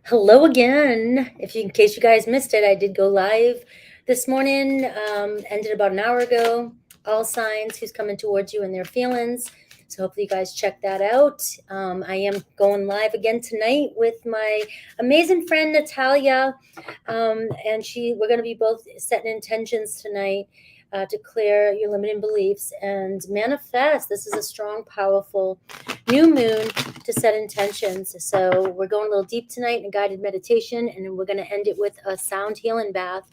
Hello again. In case you guys missed it, I did go live this morning, ended about an hour ago. All signs, who's coming towards you and their feelings. So hopefully you guys check that out. I am going live again tonight with my amazing friend Natalia, and we're going to be both setting intentions tonight to clear your limiting beliefs and manifest. This is a strong, powerful new moon to set intentions. So we're going a little deep tonight in a guided meditation, and then we're going to end it with a sound healing bath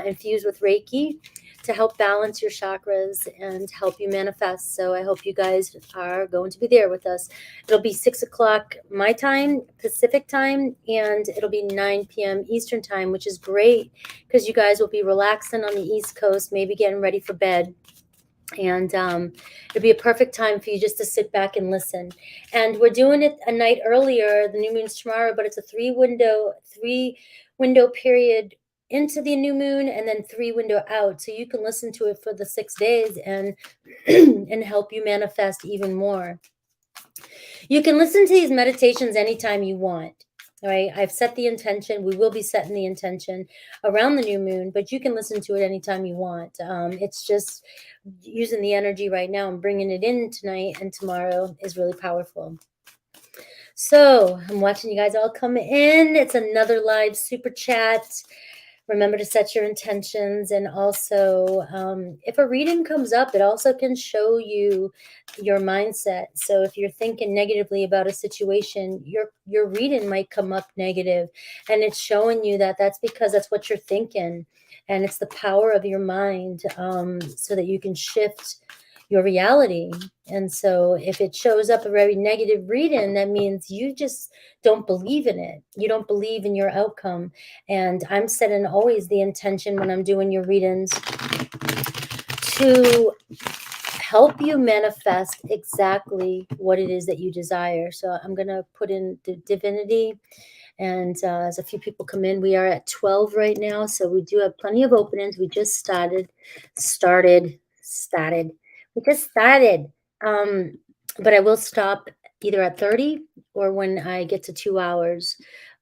infused with Reiki to help balance your chakras and help you manifest. So I hope you guys are going to be there with us. It'll be 6 o'clock my time, Pacific time, and it'll be 9 p.m. Eastern time, which is great because you guys will be relaxing on the East Coast, maybe getting ready for bed. And it'll be a perfect time for you just to sit back and listen. And we're doing it a night earlier. The new moon's tomorrow, but it's a three window period into the new moon and then 3 window out. So you can listen to it for the 6 days and and help you manifest even more. You can listen to these meditations anytime you want. All right, I've set the intention. We will be setting the intention around the new moon, but you can listen to it anytime you want. It's just using the energy right now and bringing it in tonight and tomorrow is really powerful. So I'm watching you guys all come in. It's another live super chat. Remember to set your intentions, and also if a reading comes up, it also can show you your mindset. So if you're thinking negatively about a situation, your reading might come up negative, and it's showing you that that's because that's what you're thinking, and it's the power of your mind, so that you can shift your reality. And so if it shows up a very negative reading, that means you just don't believe in it. You don't believe in your outcome. And I'm setting always the intention when I'm doing your readings to help you manifest exactly what it is that you desire. So I'm going to put in the Divinity. And as a few people come in, we are at 12 right now. So we do have plenty of openings. We just started. We just started. But I will stop either at 30 or when I get to 2 hours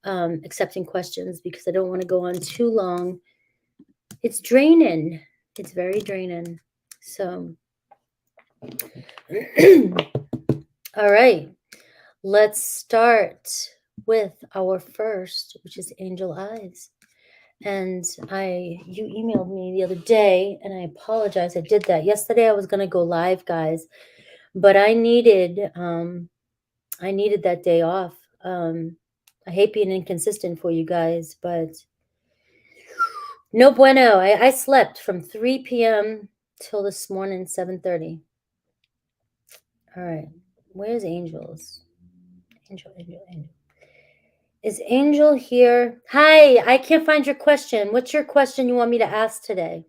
accepting questions, because I don't want to go on too long. It's draining. It's very draining. So, all right, let's start with our first, which is Angel Eyes. And you emailed me the other day, and I apologize. I did that yesterday. I was going to go live, guys, but I needed that day off. I hate being inconsistent for you guys, but no bueno. I slept from 3 p.m. till this morning, 7:30. All right, where's Angels? Angel. Is Angel here? Hi, I can't find your question. What's your question you want me to ask today?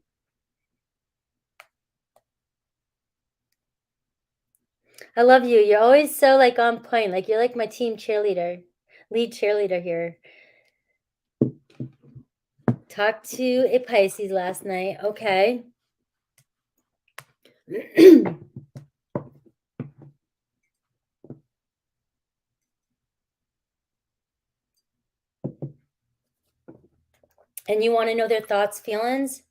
I love you. You're always so like on point. Like you're like my team cheerleader, lead cheerleader here. Talked to a Pisces last night. Okay. And you want to know their thoughts, feelings?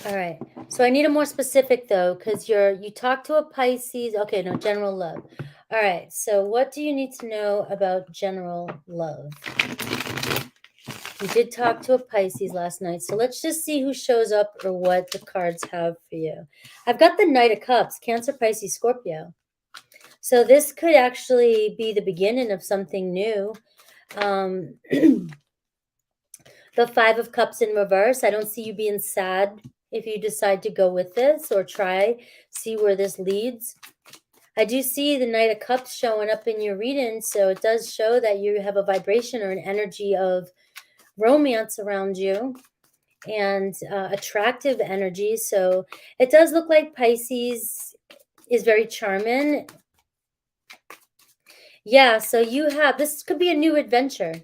All right. So I need a more specific though, because you talked to a Pisces. Okay, no, general love. All right. So what do you need to know about general love? You did talk to a Pisces last night. So let's just see who shows up or what the cards have for you. I've got the Knight of Cups, Cancer, Pisces, Scorpio. So this could actually be the beginning of something new. The Five of Cups in reverse. I don't see you being sad if you decide to go with this or see where this leads. I do see the Knight of Cups showing up in your reading. So it does show that you have a vibration or an energy of romance around you and attractive energy. So it does look like Pisces is very charming. Yeah, so this could be a new adventure.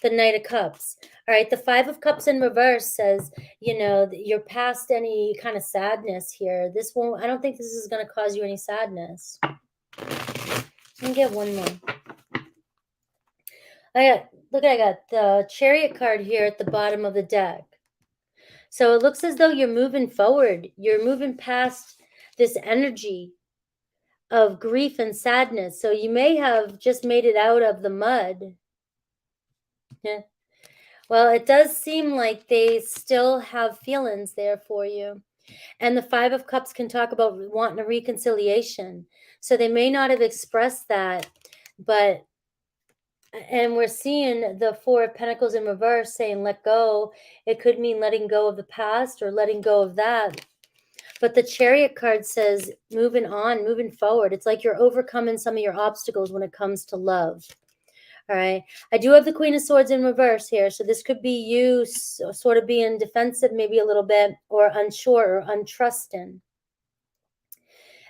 The Knight of Cups. All right, the Five of Cups in reverse says, you know, you're past any kind of sadness here. This won't, I don't think this is going to cause you any sadness. Let me get one more. Look, I got the Chariot card here at the bottom of the deck. So it looks as though you're moving forward. You're moving past this energy of grief and sadness. So you may have just made it out of the mud. Yeah. Well, it does seem like they still have feelings there for you. And the Five of Cups can talk about wanting a reconciliation. So they may not have expressed that, but, and we're seeing the Four of Pentacles in reverse saying let go. It could mean letting go of the past or letting go of that. But the Chariot card says moving on, moving forward. It's like you're overcoming some of your obstacles when it comes to love. All right. I do have the Queen of Swords in reverse here. So this could be you sort of being defensive maybe a little bit, or unsure or untrusting.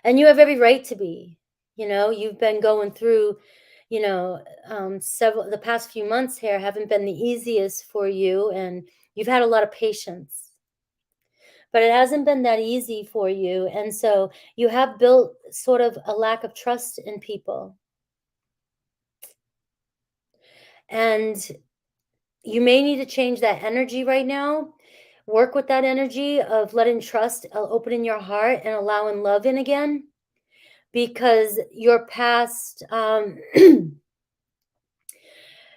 And you have every right to be. You know, you've been going through, you know, the past few months here haven't been the easiest for you, and you've had a lot of patience. But it hasn't been that easy for you. And so you have built sort of a lack of trust in people. And you may need to change that energy right now. Work with that energy of letting trust, opening your heart and allowing love in again. Because your past,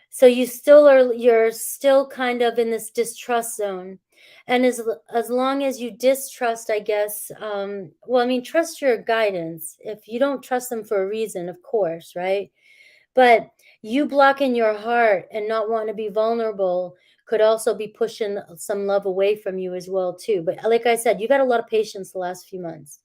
so you're still kind of in this distrust zone. And as long as you distrust, I guess, well, I mean, trust your guidance. If you don't trust them for a reason, of course, right? But you blocking your heart and not wanting to be vulnerable could also be pushing some love away from you as well, too. But like I said, you've had a lot of patience the last few months.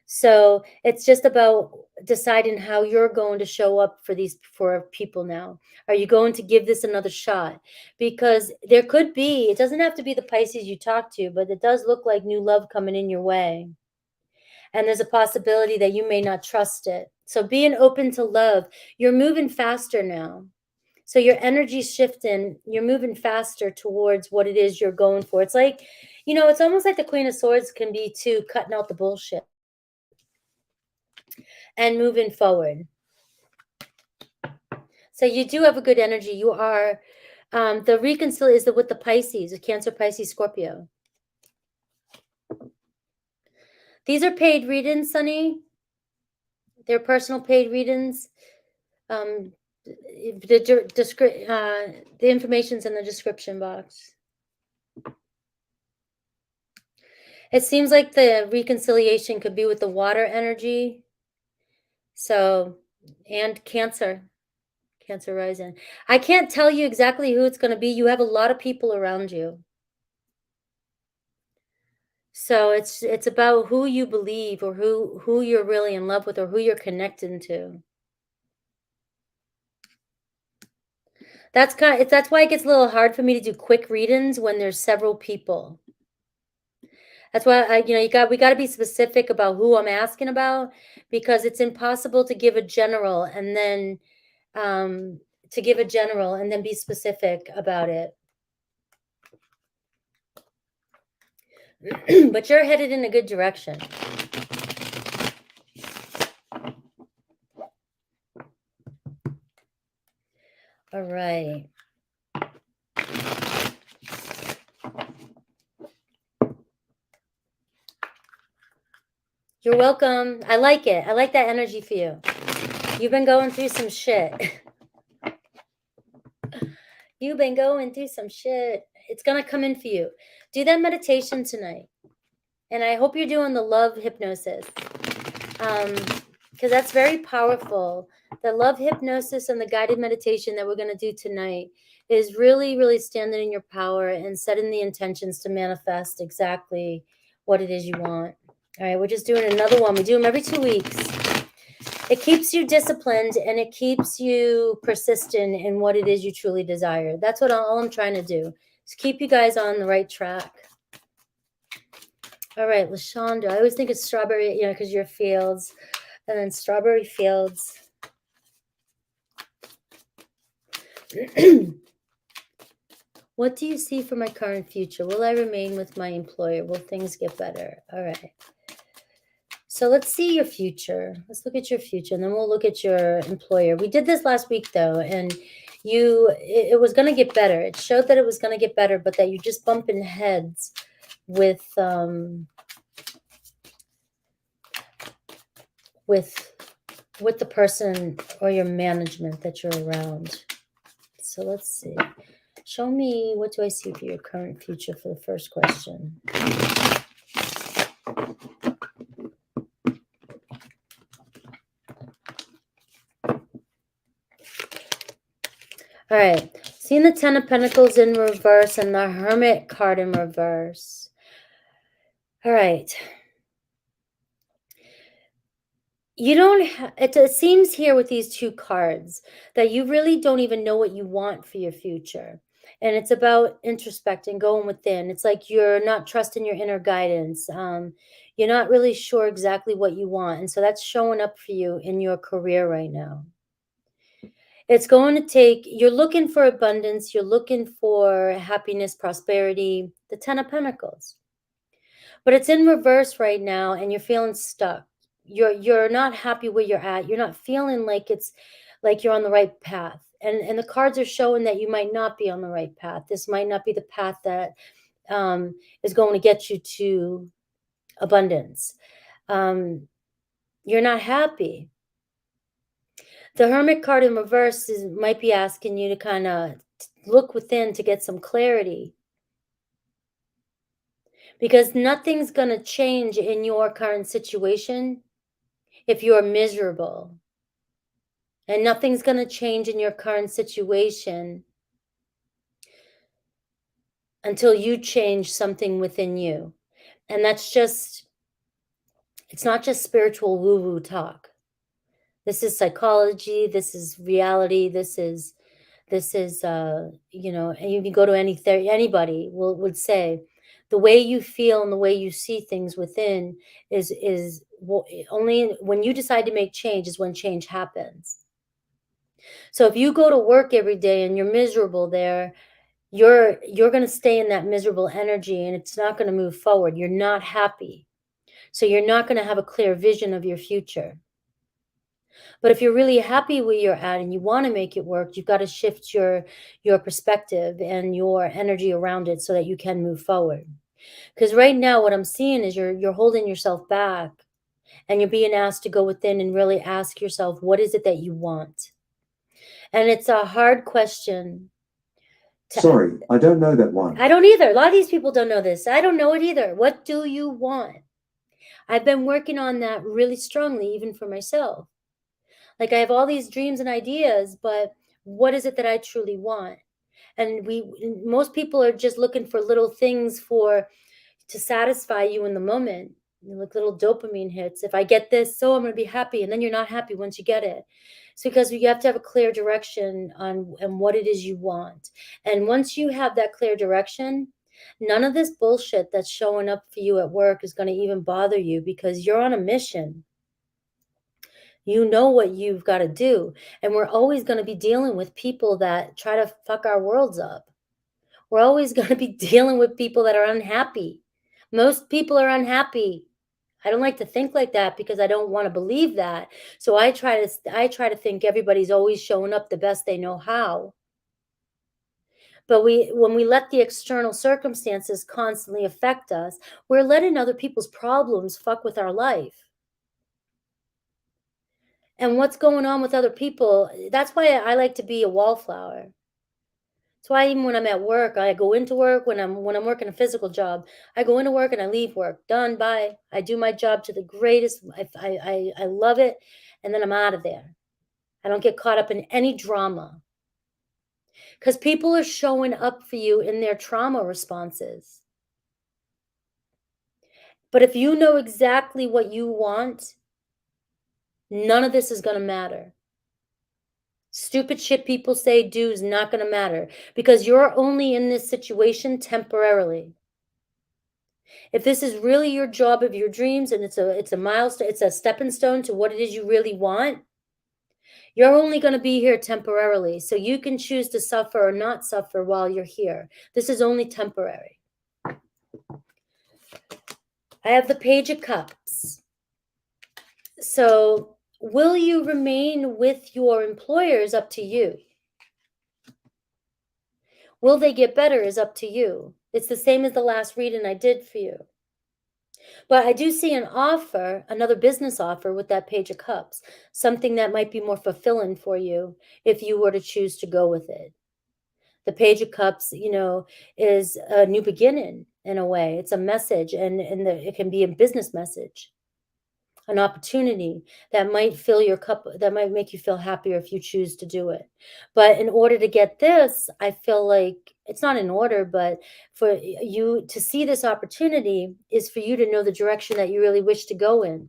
So it's just about deciding how you're going to show up for people now. Are you going to give this another shot? Because there could be, it doesn't have to be the Pisces you talk to, but it does look like new love coming in your way. And there's a possibility that you may not trust it. So being open to love, you're moving faster now. So your energy's shifting, you're moving faster towards what it is you're going for. It's like, you know, it's almost like the Queen of Swords can be too, cutting out the bullshit and moving forward. So you do have a good energy. You are, the reconciliation is with the Pisces, Cancer, Pisces, Scorpio. These are paid readings, Sunny. They're personal paid readings. The information's in the description box. It seems like the reconciliation could be with the water energy. So, and Cancer rising. I can't tell you exactly who it's going to be. You have a lot of people around you. So it's about who you believe, or who you're really in love with, or who you're connecting to. That's why it gets a little hard for me to do quick readings when there's several people. That's why we got to be specific about who I'm asking about, because it's impossible to give a general and then be specific about it. But you're headed in a good direction. All right. You're welcome. I like it. I like that energy for you. You've been going through some shit. You've been going through some shit. It's going to come in for you. Do that meditation tonight. And I hope you're doing the love hypnosis. Because that's very powerful. The love hypnosis and the guided meditation that we're going to do tonight is really, really standing in your power and setting the intentions to manifest exactly what it is you want. All right, we're just doing another one. We do them every 2 weeks. It keeps you disciplined and it keeps you persistent in what it is you truly desire. That's what all I'm trying to do, is keep you guys on the right track. All right, LaShonda. I always think it's strawberry, because you're Fields. And then Strawberry Fields. What do you see for my current future? Will I remain with my employer? Will things get better? All right. So let's see your future. Let's look at your future, and then we'll look at your employer. We did this last week, though, and it was going to get better. It showed that it was going to get better, but that you're just bumping heads with the person or your management that you're around. So let's see. Show me, what do I see for your current future for the first question? All right. Seeing the Ten of Pentacles in reverse and the Hermit card in reverse. All right. You don't it seems here with these two cards that you really don't even know what you want for your future. And it's about introspecting, going within. It's like you're not trusting your inner guidance. You're not really sure exactly what you want. And so that's showing up for you in your career right now. It's going to take, you're looking for abundance. You're looking for happiness, prosperity, the Ten of Pentacles. But it's in reverse right now and you're feeling stuck. You're not happy where you're at. You're not feeling like it's like you're on the right path. And the cards are showing that you might not be on the right path. This might not be the path that is going to get you to abundance. You're not happy. The Hermit card in reverse might be asking you to kind of look within to get some clarity. Because nothing's going to change in your current situation if you're miserable. And nothing's going to change in your current situation until you change something within you. And that's just, it's not just spiritual woo-woo talk. This is psychology. This is reality. This is you know, and you can go to anybody would say the way you feel and the way you see things within is only when you decide to make change is when change happens. So if you go to work every day and you're miserable there, you're going to stay in that miserable energy and it's not going to move forward. You're not happy. So you're not going to have a clear vision of your future. But if you're really happy where you're at and you want to make it work, you've got to shift your perspective and your energy around it so that you can move forward. Because right now what I'm seeing is you're holding yourself back and you're being asked to go within and really ask yourself, what is it that you want? And it's a hard question. Sorry, I don't know that one. I don't either. A lot of these people don't know this. I don't know it either. What do you want? I've been working on that really strongly, even for myself. Like I have all these dreams and ideas, but what is it that I truly want? And most people are just looking for little things to satisfy you in the moment, like little dopamine hits. If I get this, so I'm going to be happy. And then you're not happy once you get it. It's because you have to have a clear direction on what it is you want. And once you have that clear direction, none of this bullshit that's showing up for you at work is going to even bother you because you're on a mission. You know what you've got to do. And we're always going to be dealing with people that try to fuck our worlds up. We're always going to be dealing with people that are unhappy. Most people are unhappy. I don't like to think like that because I don't want to believe that. So I try to think everybody's always showing up the best they know how. But when we let the external circumstances constantly affect us, we're letting other people's problems fuck with our life. And what's going on with other people, that's why I like to be a wallflower. That's why even when I'm at work, I go into work, when I'm working a physical job, I go into work and I leave work. Done, bye. I do my job to the greatest. I love it. And then I'm out of there. I don't get caught up in any drama. Because people are showing up for you in their trauma responses. But if you know exactly what you want, none of this is going to matter. Stupid shit people say, do is not going to matter because you're only in this situation temporarily. If this is really your job of your dreams and it's a milestone, it's a stepping stone to what it is you really want, You're only going to be here temporarily, so you can choose to suffer or not suffer while you're here. This is only temporary. I have the Page of Cups. So will you remain with your employers? Up to you. Will they get better is up to you. It's the same as the last reading I did for you. But I do see an offer, another business offer with that Page of Cups, something that might be more fulfilling for you if you were to choose to go with it. The Page of Cups, you know, is a new beginning in a way. It's a message, and it can be a business message, an opportunity that might fill your cup, that might make you feel happier if you choose to do it. But in order to get this, I feel like it's not in order, but for you to see this opportunity is for you to know the direction that you really wish to go in.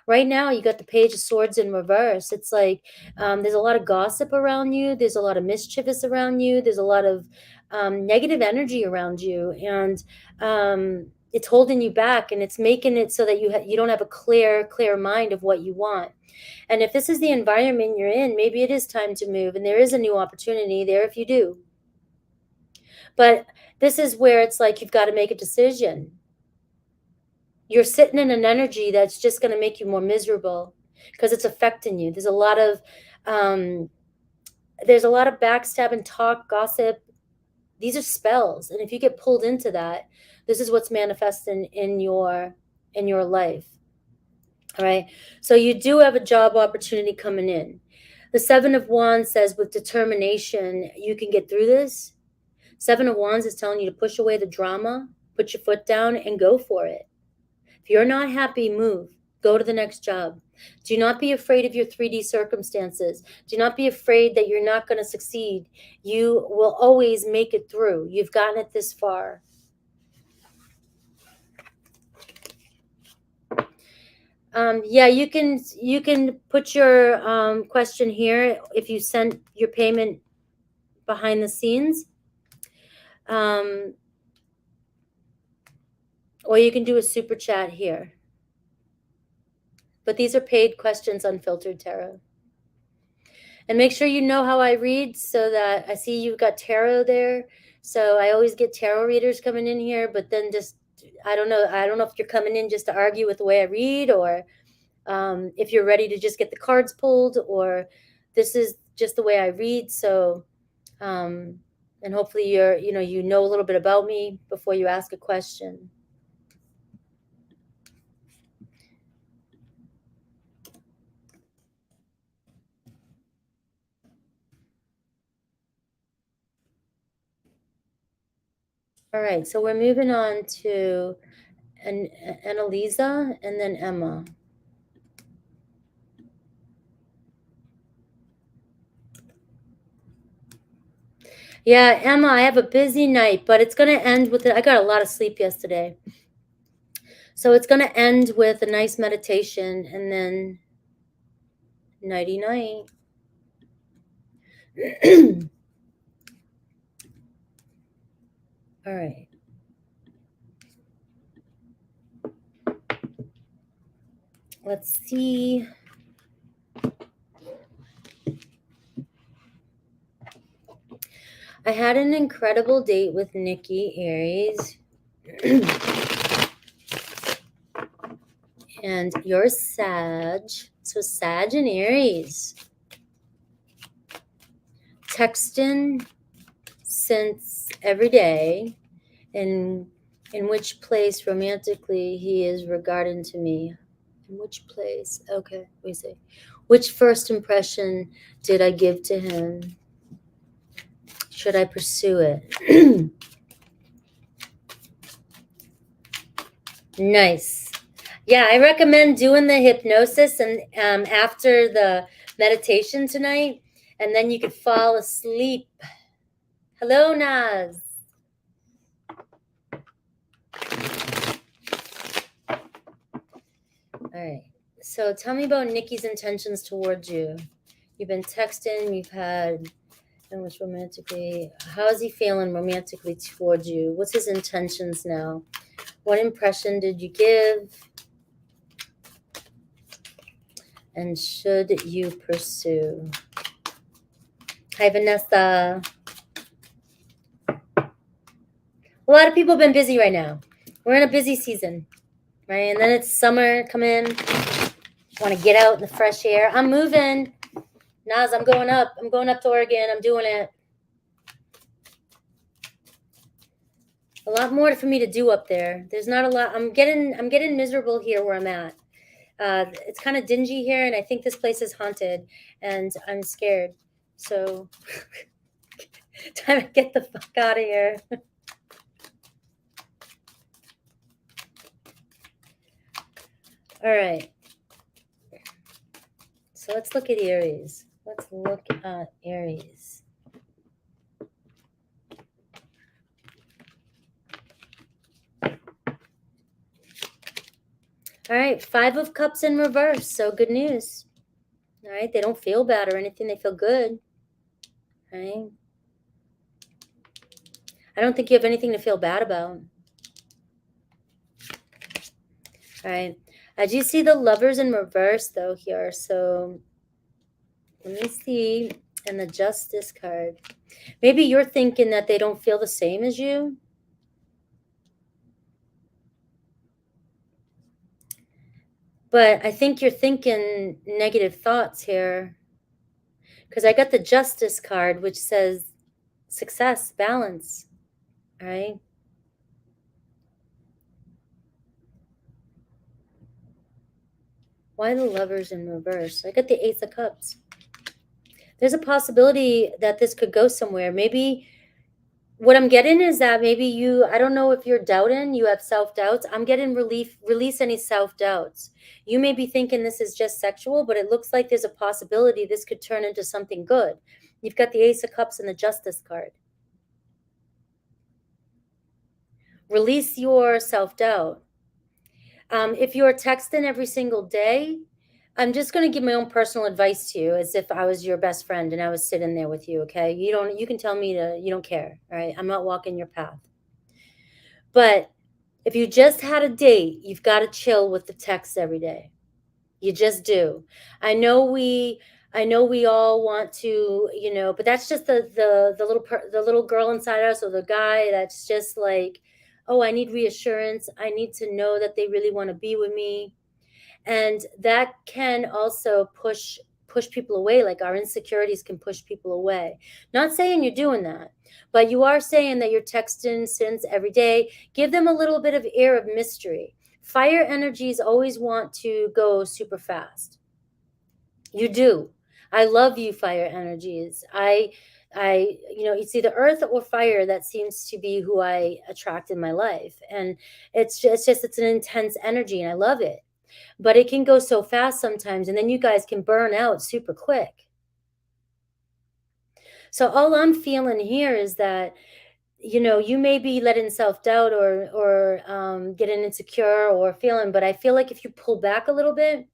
Right now, you got the Page of Swords in reverse. It's like there's a lot of gossip around you. There's a lot of mischievous around you. There's a lot of negative energy around you. And it's holding you back, and it's making it so that you don't have a clear mind of what you want. And if this is the environment you're in, maybe it is time to move, and there is a new opportunity there if you do. But this is where it's like you've got to make a decision. You're sitting in an energy that's just going to make you more miserable because it's affecting you. There's a lot of backstabbing, talk, gossip. These are spells, and if you get pulled into that, this is what's manifesting in your life. All right. So you do have a job opportunity coming in. The Seven of Wands says with determination, you can get through this. Seven of Wands is telling you to push away the drama, put your foot down, and go for it. If you're not happy, move. Go to the next job. Do not be afraid of your 3D circumstances. Do not be afraid that you're not going to succeed. You will always make it through. You've gotten it this far. Yeah, you can put your question here if you sent your payment behind the scenes. Or you can do a super chat here. But these are paid questions, Unfiltered Tarot. And make sure you know how I read, so that I see you've got tarot there. So I always get tarot readers coming in here, but then just, I don't know if you're coming in just to argue with the way I read, or if you're ready to just get the cards pulled, or this is just the way I read. So, and hopefully you know a little bit about me before you ask a question. All right, so we're moving on to Aneliza and then Emma. Yeah, Emma, I have a busy night, but it's going to end with I got a lot of sleep yesterday. So it's going to end with a nice meditation, and then nighty-night. All right. Let's see. I had an incredible date with Nikki, Aries. And you're Sag. So Sag and Aries. Texting since every day. In which place romantically he is regarding to me. In which place? Okay, we see. Which first impression did I give to him? Should I pursue it? Nice. Yeah, I recommend doing the hypnosis and after the meditation tonight, and then you could fall asleep. Hello, Naz. All right. So tell me about Nikki's intentions towards you. You've been texting, you've had, and what's romantically, how is he feeling romantically towards you? What's his intentions now? What impression did you give? And should you pursue? Hi, Vanessa. A lot of people have been busy right now. We're in a busy season, right? And then it's summer coming. Want to get out in the fresh air. I'm moving. Naz, I'm going up. I'm going up to Oregon. I'm doing it. A lot more for me to do up there. There's not a lot. I'm getting miserable here where I'm at. It's kind of dingy here, and I think this place is haunted, and I'm scared. So, time to get the fuck out of here. All right. So let's look at Aries. Let's look at Aries. All right, 5 of Cups in reverse. So good news. All right, they don't feel bad or anything. They feel good. All right. I don't think you have anything to feel bad about. All right. I do see the Lovers in reverse, though, here. So let me see. And the Justice card. Maybe you're thinking that they don't feel the same as you. But I think you're thinking negative thoughts here. Because I got the Justice card, which says success, balance. All right. Why the Lovers in reverse? I got the Ace of Cups. There's a possibility that this could go somewhere. Maybe what I'm getting is that maybe you, I don't know if you're doubting, you have self-doubts. I'm getting release any self-doubts. You may be thinking this is just sexual, but it looks like there's a possibility this could turn into something good. You've got the Ace of Cups and the Justice card. Release your self-doubt. If you're texting every single day, I'm just going to give my own personal advice to you as if I was your best friend and I was sitting there with you, okay? You can tell me you don't care, all right? I'm not walking your path. But if you just had a date, you've got to chill with the texts every day. You just do. I know we all want to, but that's just the little girl inside us, or the guy that's just like, oh, I need reassurance. I need to know that they really want to be with me. And that can also push people away. Like our insecurities can push people away. Not saying you're doing that, but you are saying that you're texting since every day. Give them a little bit of air of mystery. Fire energies always want to go super fast. You do. I love you, fire energies. It's either earth or fire that seems to be who I attract in my life. And it's an intense energy and I love it. But it can go so fast sometimes, and then you guys can burn out super quick. So all I'm feeling here is that, you may be letting self-doubt or getting insecure or feeling, but I feel like if you pull back a little bit,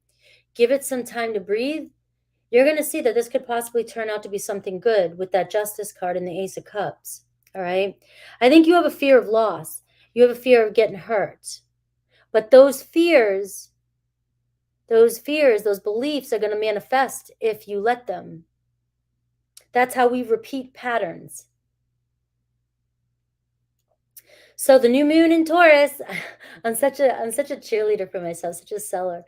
give it some time to breathe, you're going to see that this could possibly turn out to be something good with that Justice card and the Ace of Cups. All right. I think you have a fear of loss. You have a fear of getting hurt. But those fears, those beliefs are going to manifest if you let them. That's how we repeat patterns. So the new moon in Taurus, I'm such a cheerleader for myself, such a seller.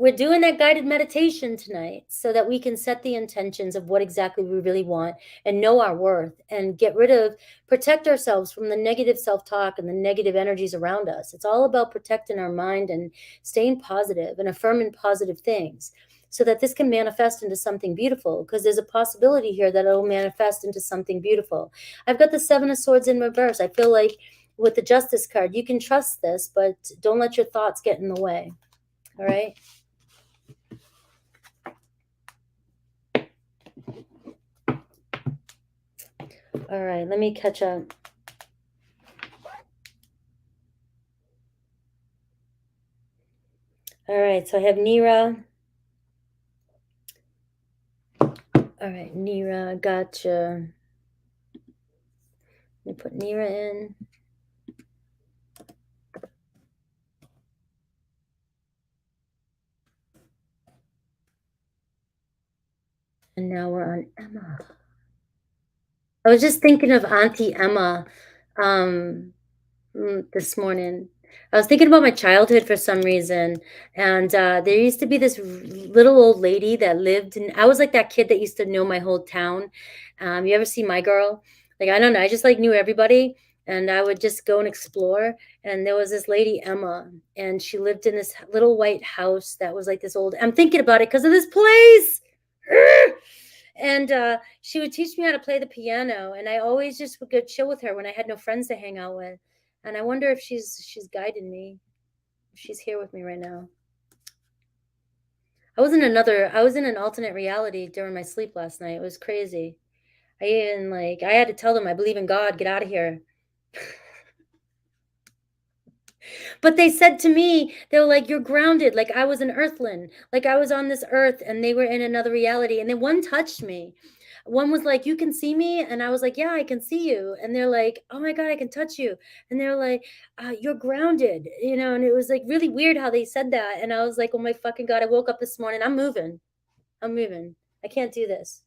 We're doing that guided meditation tonight so that we can set the intentions of what exactly we really want and know our worth and protect ourselves from the negative self-talk and the negative energies around us. It's all about protecting our mind and staying positive and affirming positive things so that this can manifest into something beautiful, because there's a possibility here that it'll manifest into something beautiful. I've got the 7 of Swords in reverse. I feel like with the Justice card, you can trust this, but don't let your thoughts get in the way. All right. All right, let me catch up. All right, so I have Nera. All right, Nera, gotcha. Let me put Nera in. And now we're on Emma. I was just thinking of Auntie Emma this morning. I was thinking about my childhood for some reason. And there used to be this little old lady that lived in, I was like that kid that used to know my whole town. You ever see My Girl? Like, I don't know. I just like knew everybody. And I would just go and explore. And there was this lady, Emma, and she lived in this little white house that was like this old, I'm thinking about it because of this place. And she would teach me how to play the piano, and I always just would go chill with her when I had no friends to hang out with. And I wonder if she's guiding me. If she's here with me right now. I was in an alternate reality during my sleep last night. It was crazy. I had to tell them I believe in God. Get out of here. But they said to me, they were like, you're grounded. Like I was an earthling. Like I was on this earth and they were in another reality. And then one touched me. One was like, you can see me? And I was like, yeah, I can see you. And they're like, oh my God, I can touch you. And they're like, you're grounded, and it was like really weird how they said that. And I was like, oh my fucking God, I woke up this morning. I'm moving. I can't do this.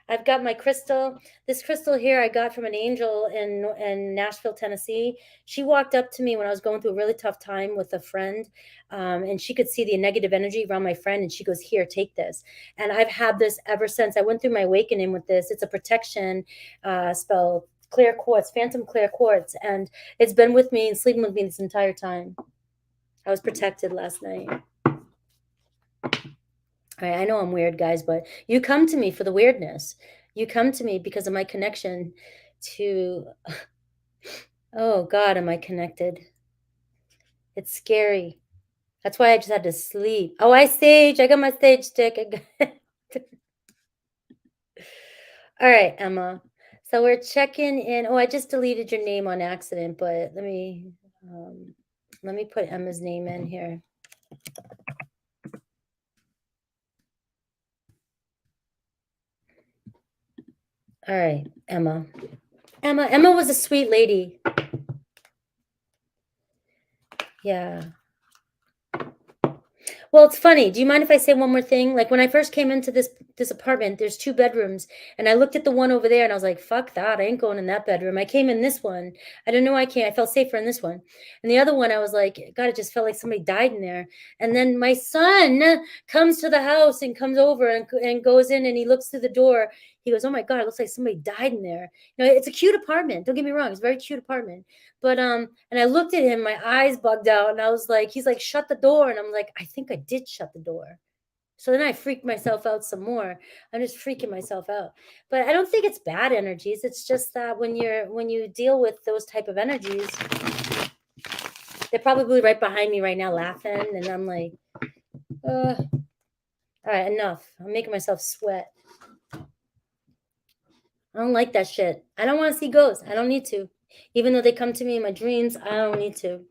I've got my crystal. This crystal here I got from an angel in Nashville, Tennessee. She walked up to me when I was going through a really tough time with a friend, and she could see the negative energy around my friend, and she goes, here, take this. And I've had this ever since. I went through my awakening with this. It's a protection spell, clear quartz, phantom clear quartz, and it's been with me and sleeping with me this entire time. I was protected last night. I know I'm weird, guys, but you come to me for the weirdness. You come to me because of my connection to, oh God, am I connected? It's scary. That's why I just had to sleep. Oh, I got my stage stick. All right, Emma. So we're checking in. Oh, I just deleted your name on accident, but let me put Emma's name in here. All right, Emma. Emma was a sweet lady. Yeah. Well, it's funny. Do you mind if I say one more thing? Like when I first came into this apartment, there's 2 bedrooms, and I looked at the one over there and I was like, fuck that. I ain't going in that bedroom. I came in this one. I don't know why I can't. I felt safer in this one. And the other one, I was like, God, it just felt like somebody died in there. And then my son comes to the house and comes over and goes in, and he looks through the door. He goes, oh my God, it looks like somebody died in there. It's a cute apartment. Don't get me wrong. It's a very cute apartment. But and I looked at him, my eyes bugged out, and I was like, he's like, shut the door. And I'm like, I think I did shut the door. So then I freaked myself out some more. I'm just freaking myself out. But I don't think it's bad energies. It's just that when you deal with those type of energies, they're probably right behind me right now laughing, and I'm like, all right, enough. I'm making myself sweat. I don't like that shit. I don't want to see ghosts. I don't need to. Even though they come to me in my dreams, I don't need to.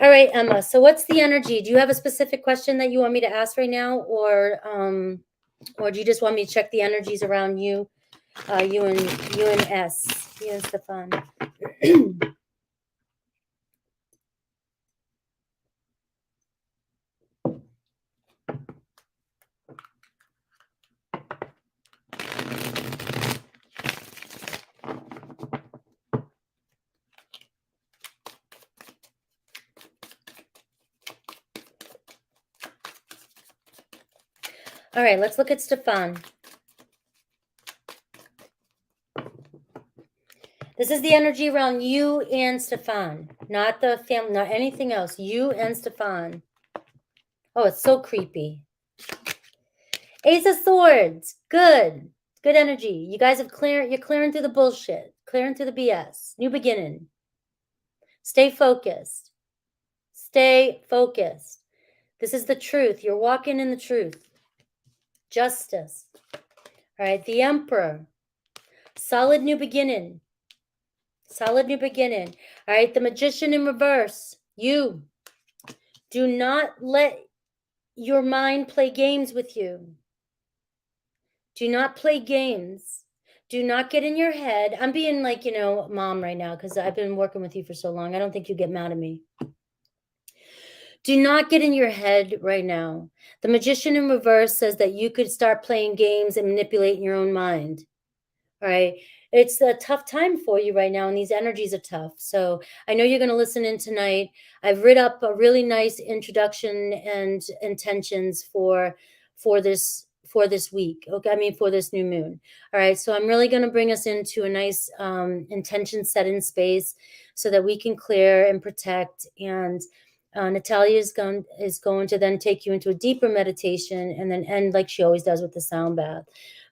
All right, Emma. So what's the energy? Do you have a specific question that you want me to ask right now? Or do you just want me to check the energies around you, you and Stefan? All right, let's look at Stefan. This is the energy around you and Stefan, not the family, not anything else. You and Stefan. Oh, it's so creepy. Ace of Swords. Good energy. You guys you're clearing through the bullshit, clearing through the BS. New beginning. Stay focused. Stay focused. This is the truth. You're walking in the truth. Justice. All right, the Emperor. Solid new beginning. Solid new beginning. All right, the Magician in reverse. You. Do not let your mind play games with you. Do not play games. Do not get in your head. I'm being like, mom right now because I've been working with you for so long. I don't think you get mad at me. Do not get in your head right now. The Magician in reverse says that you could start playing games and manipulating your own mind. All right. It's a tough time for you right now, and these energies are tough. So I know you're going to listen in tonight. I've writ up a really nice introduction and intentions for this week. Okay, I mean for this new moon. All right. So I'm really going to bring us into a nice intention set in space so that we can clear and protect. And Natalia is going to then take you into a deeper meditation and then end like she always does with the sound bath.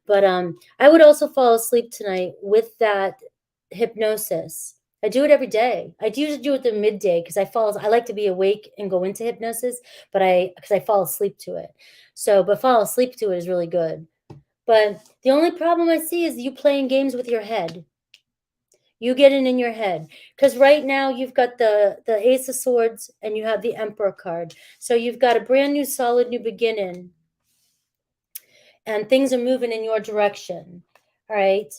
But I would also fall asleep tonight with that hypnosis. I do it every day. I usually do it the midday because I like to be awake and go into hypnosis, but because I fall asleep to it. So, but fall asleep to it is really good. But the only problem I see is you playing games with your head. You getting in your head, because right now you've got the Ace of Swords and you have the Emperor card. So you've got a brand new, solid new beginning. And things are moving in your direction. All right.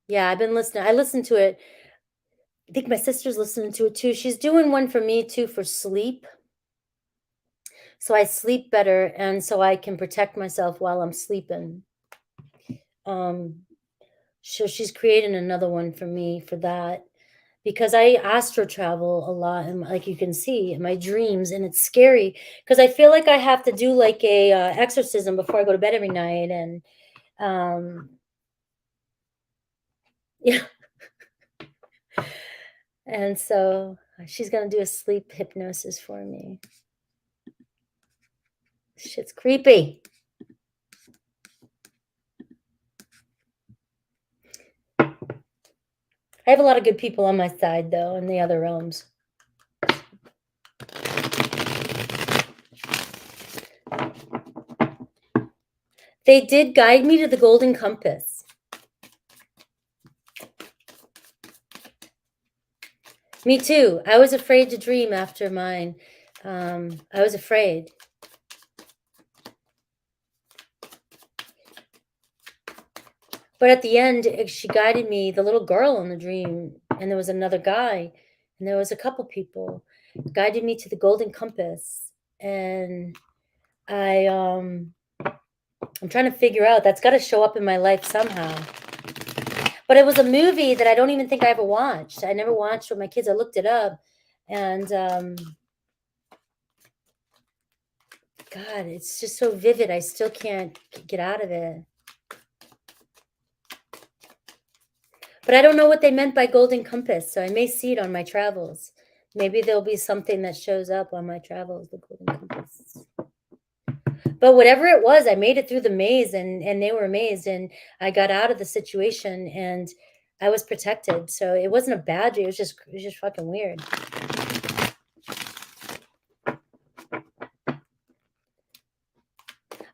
Yeah, I've been listening. I listened to it. I think my sister's listening to it too. She's doing one for me too for sleep. So I sleep better and so I can protect myself while I'm sleeping. So she's creating another one for me for that. Because I astro travel a lot, and like you can see in my dreams, and it's scary because I feel like I have to do like a exorcism before I go to bed every night, and yeah, and so she's gonna do a sleep hypnosis for me. Shit's creepy. I have a lot of good people on my side though in the other realms. They did guide me to the golden compass. Me too. I was afraid to dream after mine. I was afraid. But at the end, she guided me, the little girl in the dream, and there was another guy, and there was a couple people, guided me to the golden compass. And I'm trying to figure out, that's got to show up in my life somehow. But it was a movie that I don't even think I ever watched. I never watched with my kids. I looked it up, and God, it's just so vivid. I still can't get out of it. But I don't know what they meant by golden compass, so I may see it on my travels. Maybe there'll be something that shows up on my travels, the golden compass. But whatever it was, I made it through the maze, and they were amazed, and I got out of the situation, and I was protected. So it wasn't a bad dream. It was just fucking weird.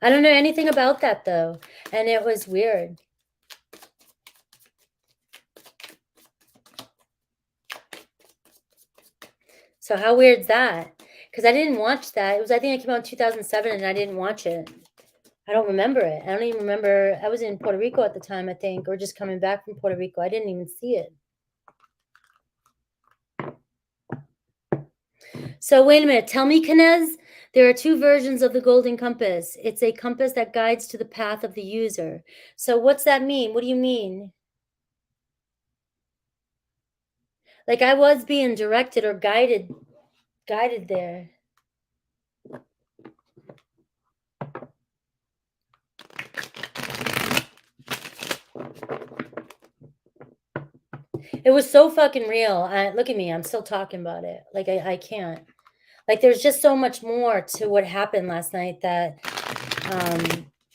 I don't know anything about that though, and it was weird. So how weird is that? Because I didn't watch that. I think it came out in 2007, and I didn't watch it. I don't remember it. I don't even remember. I was in Puerto Rico at the time, I think, or just coming back from Puerto Rico. I didn't even see it. So wait a minute. Tell me, Kanez, there are two versions of the golden compass. It's a compass that guides to the path of the user. So what's that mean? What do you mean? Like I was being directed or guided there. It was so fucking real. Look at me. I'm still talking about it. Like I can't. Like there's just so much more to what happened last night that,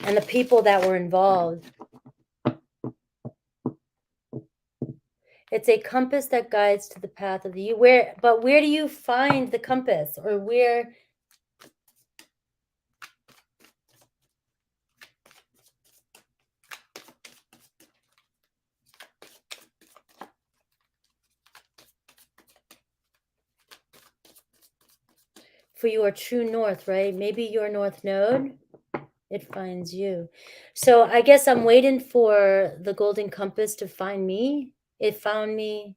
and the people that were involved. It's a compass that guides to the path of the you. But where do you find the compass, or where? For your true north, right? Maybe your north node, it finds you. So I guess I'm waiting for the golden compass to find me. It found me.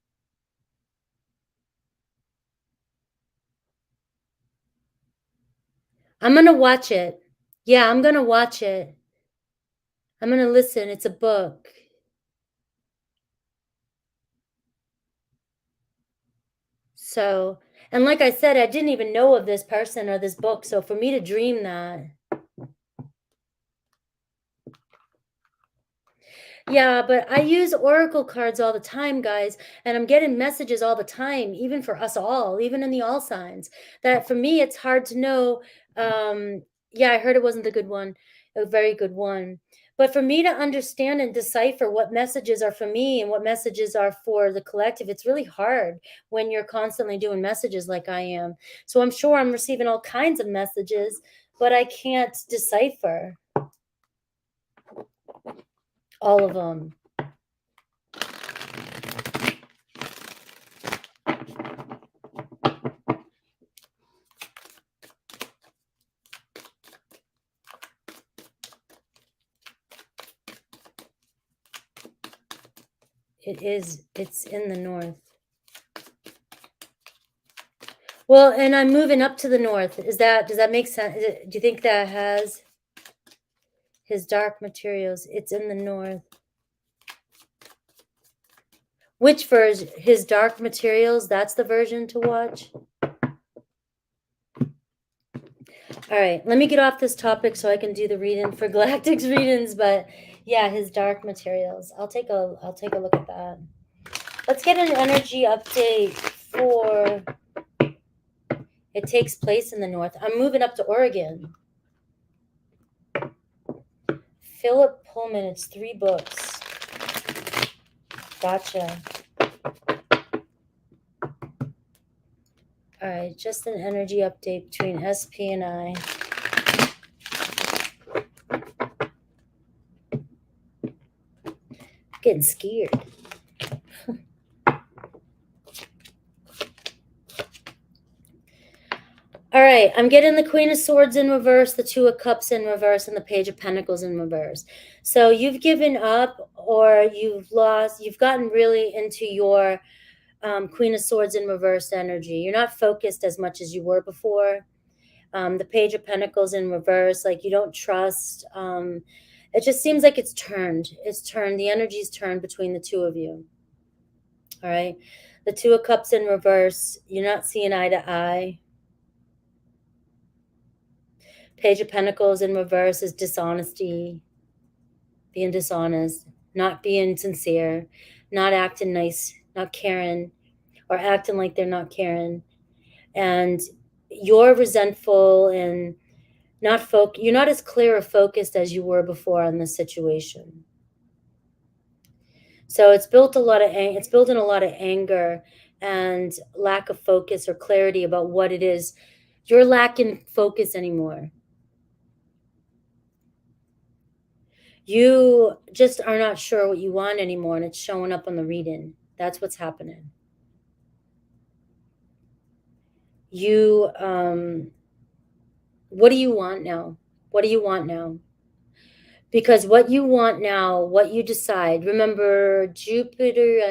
I'm going to watch it. Yeah, I'm going to watch it. I'm going to listen. It's a book. So, and like I said, I didn't even know of this person or this book. So for me to dream that. Yeah, but I use oracle cards all the time, guys, and I'm getting messages all the time, even for us all, even in the all signs, that for me, it's hard to know. Yeah, I heard it wasn't the good one, a very good one. But for me to understand and decipher what messages are for me and what messages are for the collective, it's really hard when you're constantly doing messages like I am. So I'm sure I'm receiving all kinds of messages, but I can't decipher all of them. It's in the north. Well, and I'm moving up to the north. Does that make sense? Do you think that has his dark materials? It's in the north. Which version? His dark materials? That's the version to watch? All right, let me get off this topic so I can do the reading for Galactic's readings, but yeah, his dark materials. I'll take a look at that. Let's get an energy update for it takes place in the north. I'm moving up to Oregon. Philip Pullman, it's 3 books. Gotcha. All right, just an energy update between SP and I. Getting scared. All right, I'm getting the Queen of Swords in reverse, the Two of Cups in reverse, and the Page of Pentacles in reverse. So you've given up or you've lost, you've gotten really into your Queen of Swords in reverse energy. You're not focused as much as you were before. The Page of Pentacles in reverse, like you don't trust. It just seems like it's turned. It's turned. The energy's turned between the two of you. All right. The Two of Cups in reverse, you're not seeing eye to eye. Page of Pentacles in reverse is dishonesty, being dishonest, not being sincere, not acting nice, not caring, or acting like they're not caring. And you're resentful and you're not as clear or focused as you were before on this situation. So it's built in a lot of anger and lack of focus or clarity about what it is. You're lacking focus anymore. You just are not sure what you want anymore, and it's showing up on the reading. That's what's happening. You, what do you want now? What do you want now? Because what you want now, what you decide, remember Jupiter,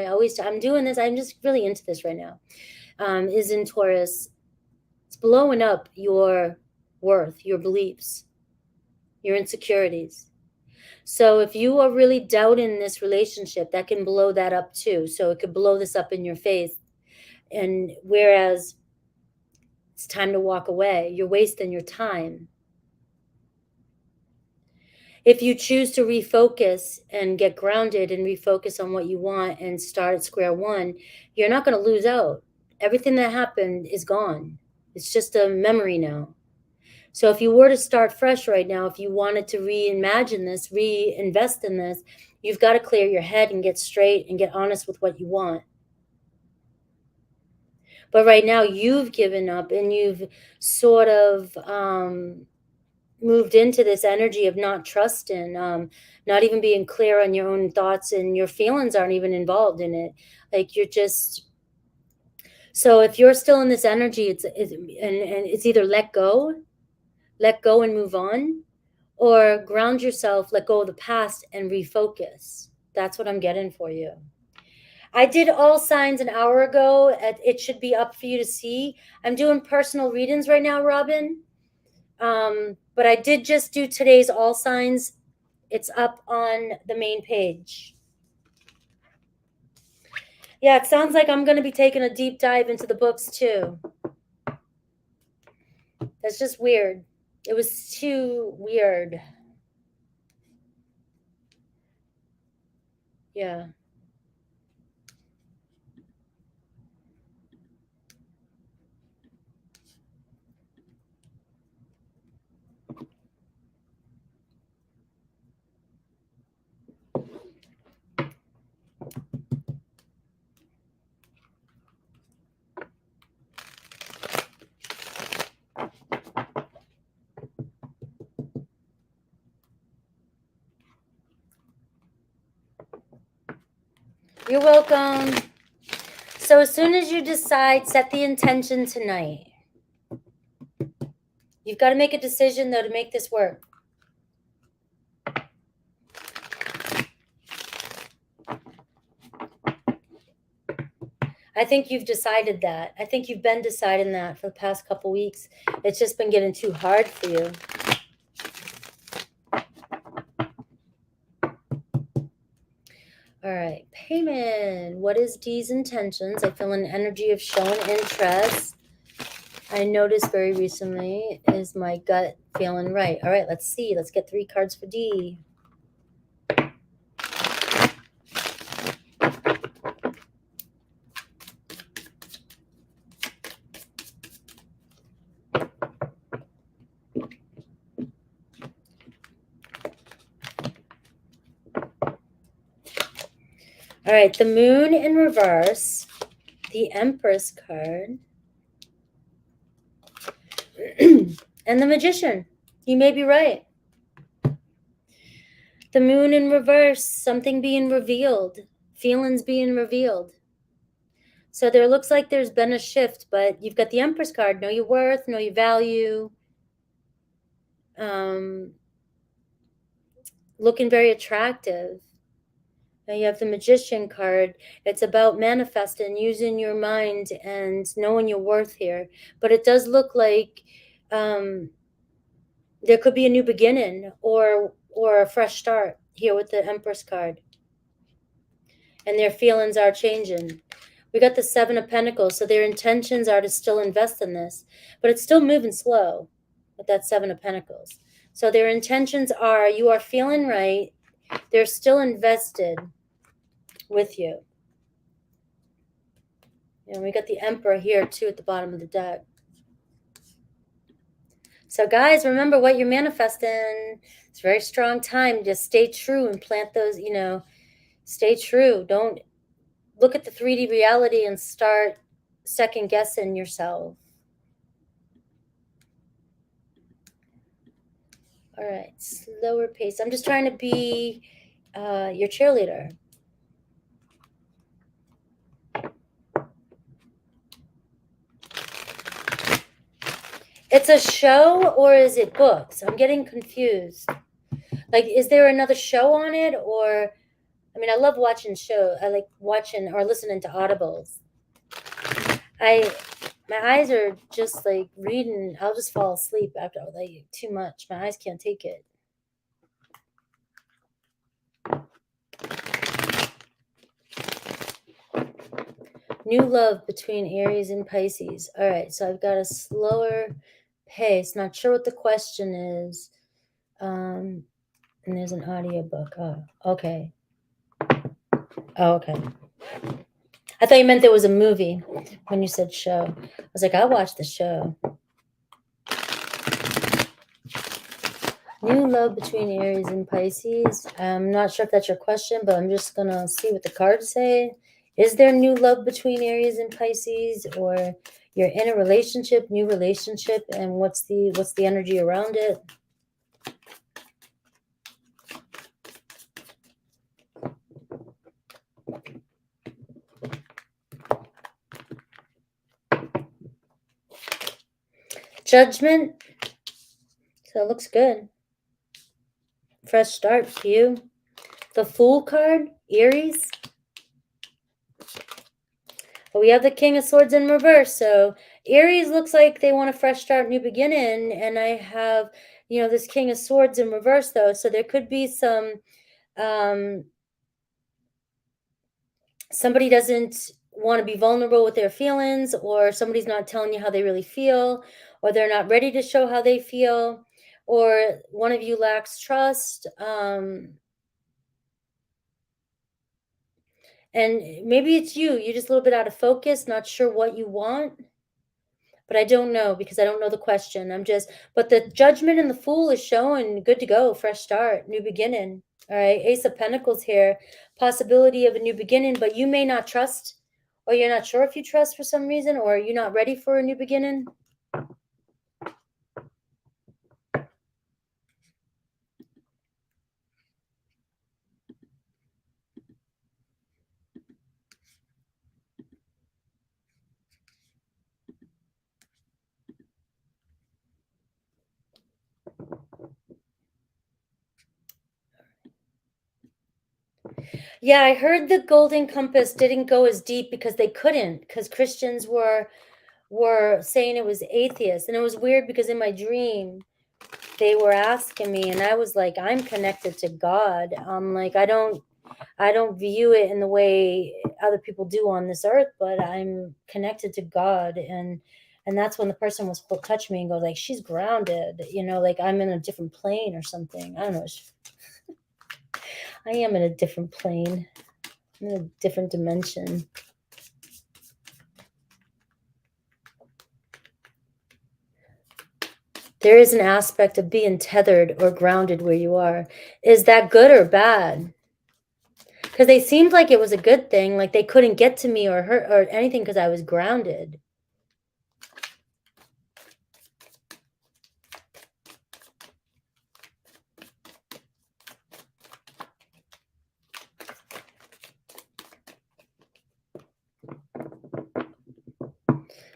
I'm doing this, I'm just really into this right now, is in Taurus. It's blowing up your worth, your beliefs, your insecurities. So if you are really doubting this relationship, that can blow that up too. So it could blow this up in your face. And whereas it's time to walk away, you're wasting your time. If you choose to refocus and get grounded and refocus on what you want and start at square one, you're not going to lose out. Everything that happened is gone. It's just a memory now. So if you were to start fresh right now, if you wanted to reimagine this, reinvest in this, you've got to clear your head and get straight and get honest with what you want. But right now you've given up and you've sort of moved into this energy of not trusting, not even being clear on your own thoughts, and your feelings aren't even involved in it. Like you're just, so if you're still in this energy, it's either let go and move on, or ground yourself, let go of the past and refocus. That's what I'm getting for you. I did all signs an hour ago. It should be up for you to see. I'm doing personal readings right now, Robin. But I did just do today's all signs. It's up on the main page. Yeah, it sounds like I'm going to be taking a deep dive into the books too. That's just weird. It was too weird. Yeah. You're welcome. So as soon as you decide, set the intention tonight. You've got to make a decision, though, to make this work. I think you've decided that. I think you've been deciding that for the past couple weeks. It's just been getting too hard for you. All right, Paiman, what is Dee's intentions? I feel an energy of showing interest. I noticed very recently, is my gut feeling right? All right, let's see. Let's get 3 cards for D. All right, the moon in reverse, the Empress card, and the Magician. You may be right. The moon in reverse, something being revealed, feelings being revealed. So there looks like there's been a shift, but you've got the Empress card. Know your worth, know your value. Looking very attractive. Now you have the Magician card. It's about manifesting, using your mind and knowing your worth here. But it does look like there could be a new beginning or a fresh start here with the Empress card. And their feelings are changing. We got the 7 of Pentacles, so their intentions are to still invest in this. But it's still moving slow with that 7 of Pentacles. So their intentions are, you are feeling right. They're still invested with you. And we got the Emperor here too at the bottom of the deck. So guys, remember what you're manifesting. It's a very strong time. Just stay true and plant those, stay true. Don't look at the 3D reality and start second guessing yourself. All right, slower pace. I'm just trying to be your cheerleader. It's a show or is it books? I'm getting confused. Like, is there another show on it? Or, I mean, I love watching shows. I like watching or listening to audibles. My eyes are just like reading. I'll just fall asleep after like too much. My eyes can't take it. New love between Aries and Pisces. All right, so I've got a slower pace. Not sure what the question is. And there's an audiobook. Oh, okay. Oh, okay. I thought you meant there was a movie when you said show. I was like, I'll watch the show. New love between Aries and Pisces. I'm not sure if that's your question, but I'm just going to see what the cards say. Is there new love between Aries and Pisces, or you're in a relationship, new relationship, and what's the energy around it? Judgment. So it looks good. Fresh start for you. The Fool card, Aries. But we have the King of Swords in reverse, so Aries looks like they want a fresh start, new beginning. And I have, this King of Swords in reverse, though. So there could be some, somebody doesn't want to be vulnerable with their feelings, or somebody's not telling you how they really feel, or they're not ready to show how they feel, or one of you lacks trust. And maybe it's you're just a little bit out of focus, not sure what you want. But I don't know, because I don't know the question. But the Judgment and the Fool is showing good to go, fresh start, new beginning. All right, Ace of Pentacles here, possibility of a new beginning, but you may not trust, or you're not sure if you trust for some reason, or you're not ready for a new beginning. Yeah, I heard the Golden Compass didn't go as deep because they couldn't, because Christians were saying it was atheist. And it was weird because in my dream, they were asking me, and I was like, I'm connected to God. Like, I don't view it in the way other people do on this earth, but I'm connected to God. And that's when the person was touch me and go like, she's grounded, like I'm in a different plane or something. I don't know. I am in a different plane. I'm in a different dimension. There is an aspect of being tethered or grounded where you are. Is that good or bad? Because they seemed like it was a good thing, like they couldn't get to me or hurt or anything because I was grounded.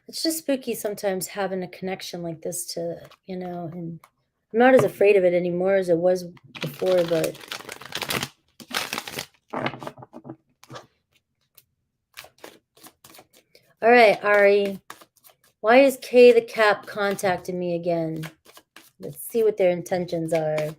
It's just spooky sometimes having a connection like this to, and I'm not as afraid of it anymore as it was before, but all right, Ari, why is Kay the Cap contacting me again? Let's see what their intentions are.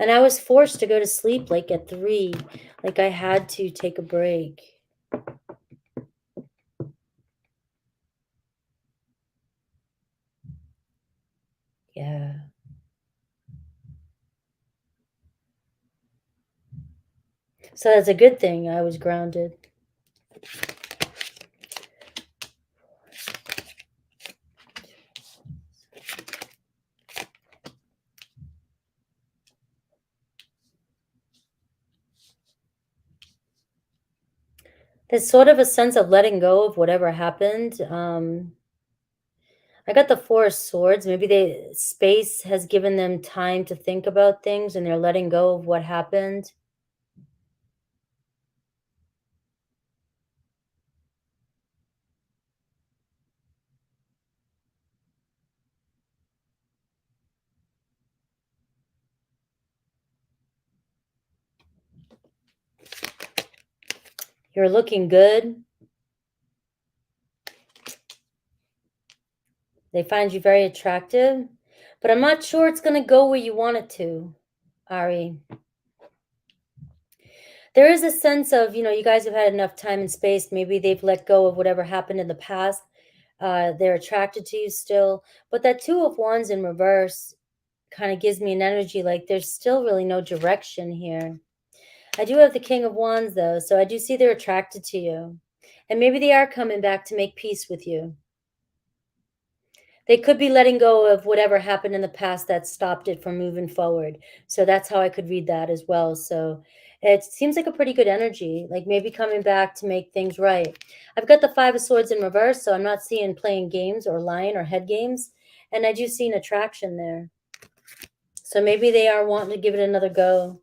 And I was forced to go to sleep like at 3. Like I had to take a break. Yeah. So that's a good thing. I was grounded. There's sort of a sense of letting go of whatever happened. I got the 4 of Swords. Maybe space has given them time to think about things and they're letting go of what happened. You're looking good. They find you very attractive, but I'm not sure it's going to go where you want it to, Ari. There is a sense of, you guys have had enough time and space. Maybe they've let go of whatever happened in the past. They're attracted to you still. But that 2 of Wands in reverse kind of gives me an energy like there's still really no direction here. I do have the King of Wands, though, so I do see they're attracted to you. And maybe they are coming back to make peace with you. They could be letting go of whatever happened in the past that stopped it from moving forward. So that's how I could read that as well. So it seems like a pretty good energy, like maybe coming back to make things right. I've got the 5 of Swords in reverse, so I'm not seeing playing games or lying or head games. And I do see an attraction there. So maybe they are wanting to give it another go.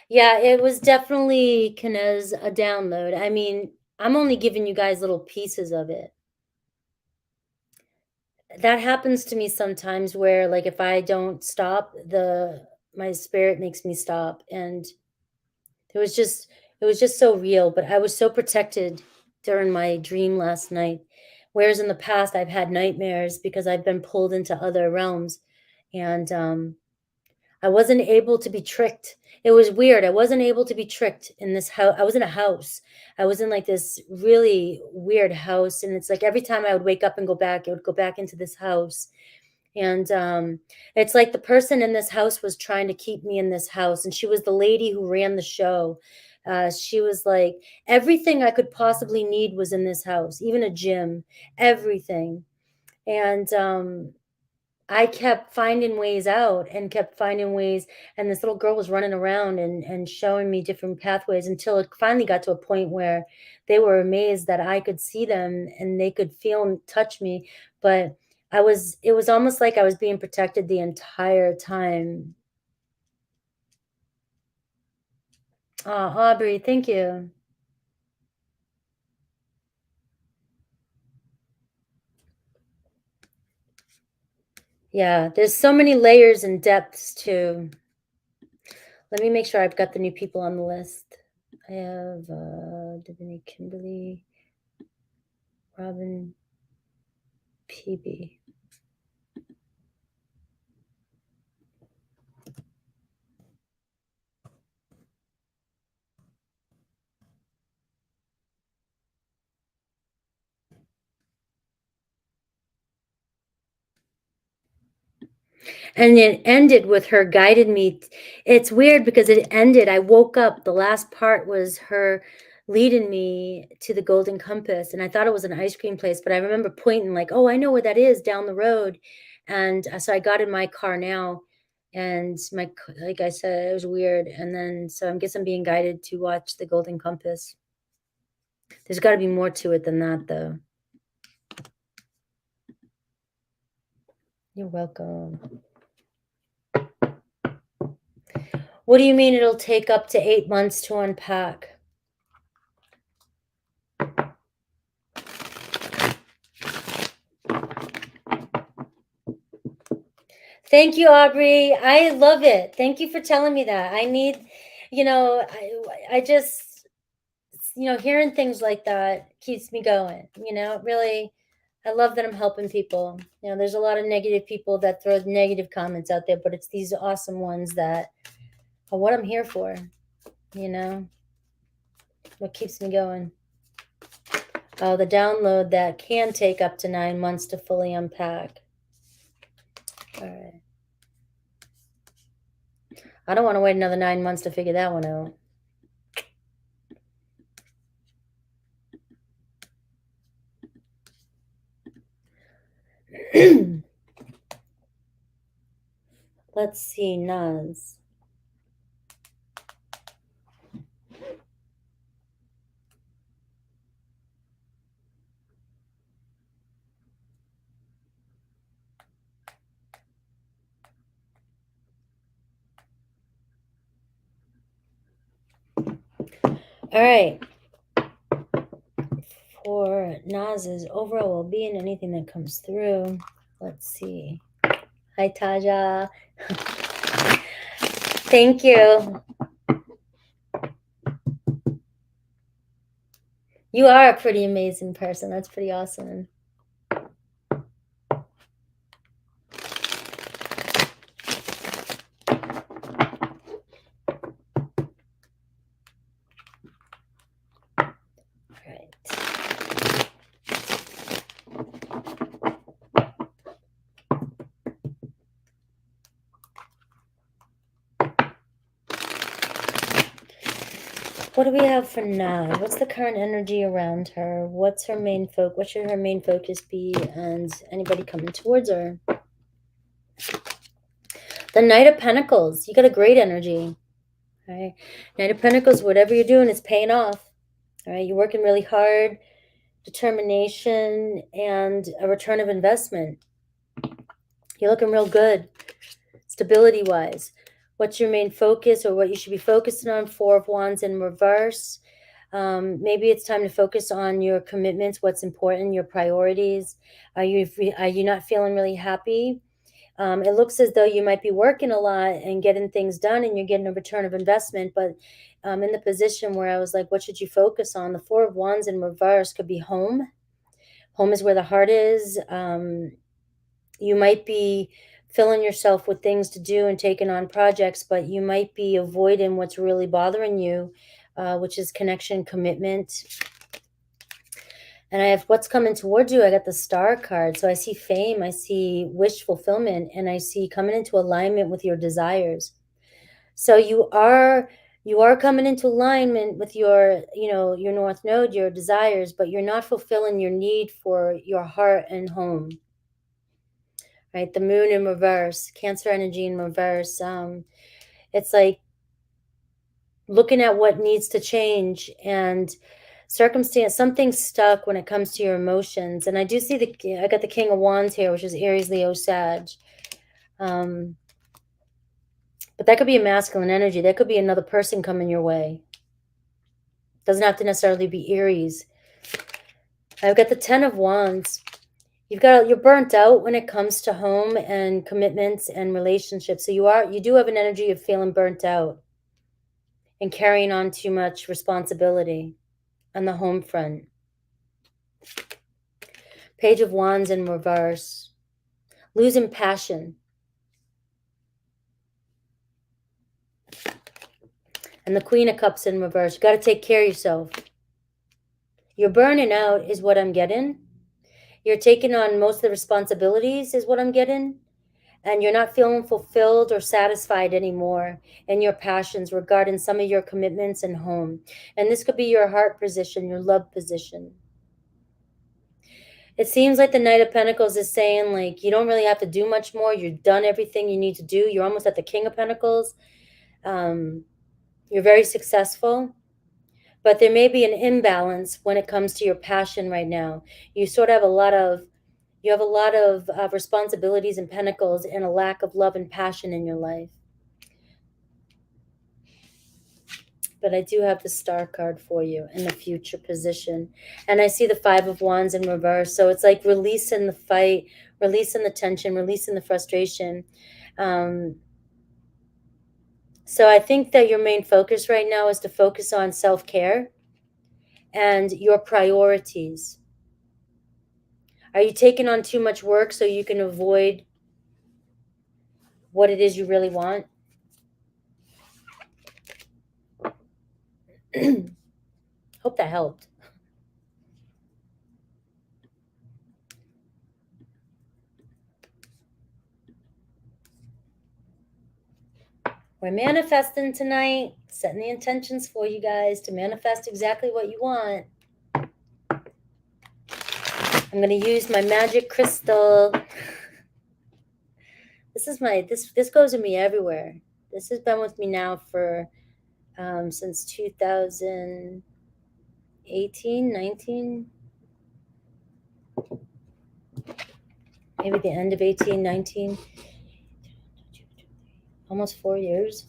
Yeah, it was definitely Kinez a download. I mean, I'm only giving you guys little pieces of it. That happens to me sometimes where like if I don't stop, the my spirit makes me stop, and it was just it was just so real, but I was so protected during my dream last night. Whereas in the past I've had nightmares because I've been pulled into other realms, and I wasn't able to be tricked. It was weird. I wasn't able to be tricked in this house. I was in a house. I was in like this really weird house. And it's like every time I would wake up and go back, I would go back into this house. And it's like the person in this house was trying to keep me in this house. And she was the lady who ran the show. She was like, everything I could possibly need was in this house, even a gym, everything. And I kept finding ways out and kept finding ways, and this little girl was running around and showing me different pathways until it finally got to a point where they were amazed that I could see them and they could feel and touch me. But it was almost like I was being protected the entire time. Oh, Aubrey, thank you. Yeah, there's so many layers and depths too. Let me make sure I've got the new people on the list. I have Divinity, Kimberly, Robin, PB. And it ended with her guided me. It's weird because it ended. I woke up. The last part was her leading me to the Golden Compass. And I thought it was an ice cream place, but I remember pointing like, oh, I know where that is down the road. And so I got in my car now. And like I said, it was weird. And then, so I guess I'm being guided to watch the Golden Compass. There's got to be more to it than that, though. You're welcome. What do you mean it'll take up to 8 months to unpack? Thank you, Aubrey. I love it. Thank you for telling me that. I need, I just, hearing things like that keeps me going. Really, I love that I'm helping people. There's a lot of negative people that throw negative comments out there, but it's these awesome ones that are what I'm here for, what keeps me going. Oh, the download that can take up to 9 months to fully unpack. All right. I don't want to wait another 9 months to figure that one out. Let's see, Naz. All right. For Naz's overall well-being, anything that comes through. Let's see. Hi, Taja. Thank you. You are a pretty amazing person. That's pretty awesome. What do we have for now? What's the current energy around her? What's her main focus? What should her main focus be? And anybody coming towards her? The Knight of Pentacles. You got a great energy. All right. Knight of Pentacles, whatever you're doing is paying off. All right. You're working really hard, determination, and a return of investment. You're looking real good, stability-wise. what's your main focus or what you should be focusing on. Four of Wands in reverse. Maybe it's time to focus on your commitments, what's important, your priorities. Are you not feeling really happy? It looks as though you might be working a lot and getting things done and you're getting a return of investment, but in the position where I was like, what should you focus on? The Four of Wands in reverse could be home. Home is where the heart is. You might be filling yourself with things to do and taking on projects, but you might be avoiding what's really bothering you, which is connection, commitment. And I have what's coming towards you. I got the Star card. So I see fame, I see wish fulfillment, and I see coming into alignment with your desires. So you are coming into alignment with your, your North Node, your desires, but you're not fulfilling your need for your heart and home. Right? The Moon in reverse, Cancer energy in reverse. It's like looking at what needs to change and circumstance, something's stuck when it comes to your emotions. And I do see I got the King of Wands here, which is Aries, Leo, Sag. But that could be a masculine energy. That could be another person coming your way. Doesn't have to necessarily be Aries. I've got the 10 of Wands. You're burnt out when it comes to home and commitments and relationships. So you do have an energy of feeling burnt out and carrying on too much responsibility on the home front. Page of Wands in reverse. Losing passion. And the Queen of Cups in reverse. You got to take care of yourself. You're burning out is what I'm getting. You're taking on most of the responsibilities is what I'm getting. And you're not feeling fulfilled or satisfied anymore in your passions regarding some of your commitments and home. And this could be your heart position, your love position. It seems like the Knight of Pentacles is saying, like, you don't really have to do much more. You've done everything you need to do. You're almost at the King of Pentacles. You're very successful. But there may be an imbalance when it comes to your passion right now. You sort of have a lot of responsibilities and pentacles and a lack of love and passion in your life. But I do have the Star card for you in the future position. And I see the Five of Wands in reverse. So it's like releasing the fight, releasing the tension, releasing the frustration. So I think that your main focus right now is to focus on self-care and your priorities. Are you taking on too much work so you can avoid what it is you really want? Hope that helped. We're manifesting tonight, setting the intentions for you guys to manifest exactly what you want. I'm going to use my magic crystal. This goes with me everywhere. This has been with me now for since 2018, 19. Maybe the end of 18, 19. Almost 4 years.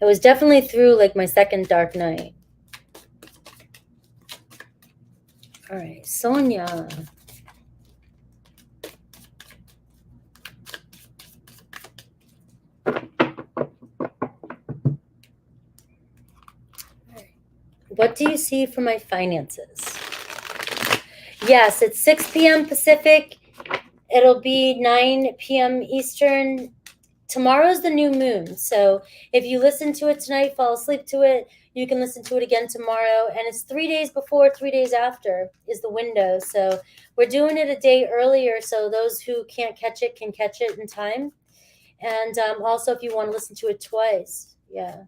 It was definitely through like my second dark night. All right, Sonia. What do you see for my finances? Yes, it's 6 p.m. Pacific. It'll be 9 p.m. Eastern. Tomorrow's the new moon. So if you listen to it tonight, fall asleep to it, you can listen to it again tomorrow. And it's 3 days before, 3 days after is the window. So we're doing it a day earlier so those who can't catch it can catch it in time. And also if you want to listen to it twice. Yeah.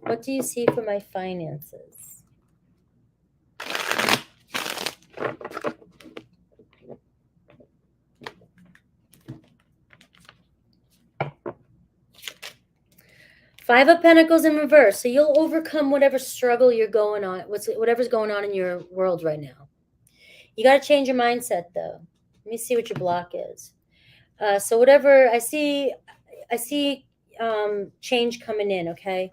What do you see for my finances? Five of Pentacles in reverse. So you'll overcome whatever struggle you're going on, whatever's going on in your world right now. You got to change your mindset, though. Let me see what your block is. So whatever I see change coming in. Okay,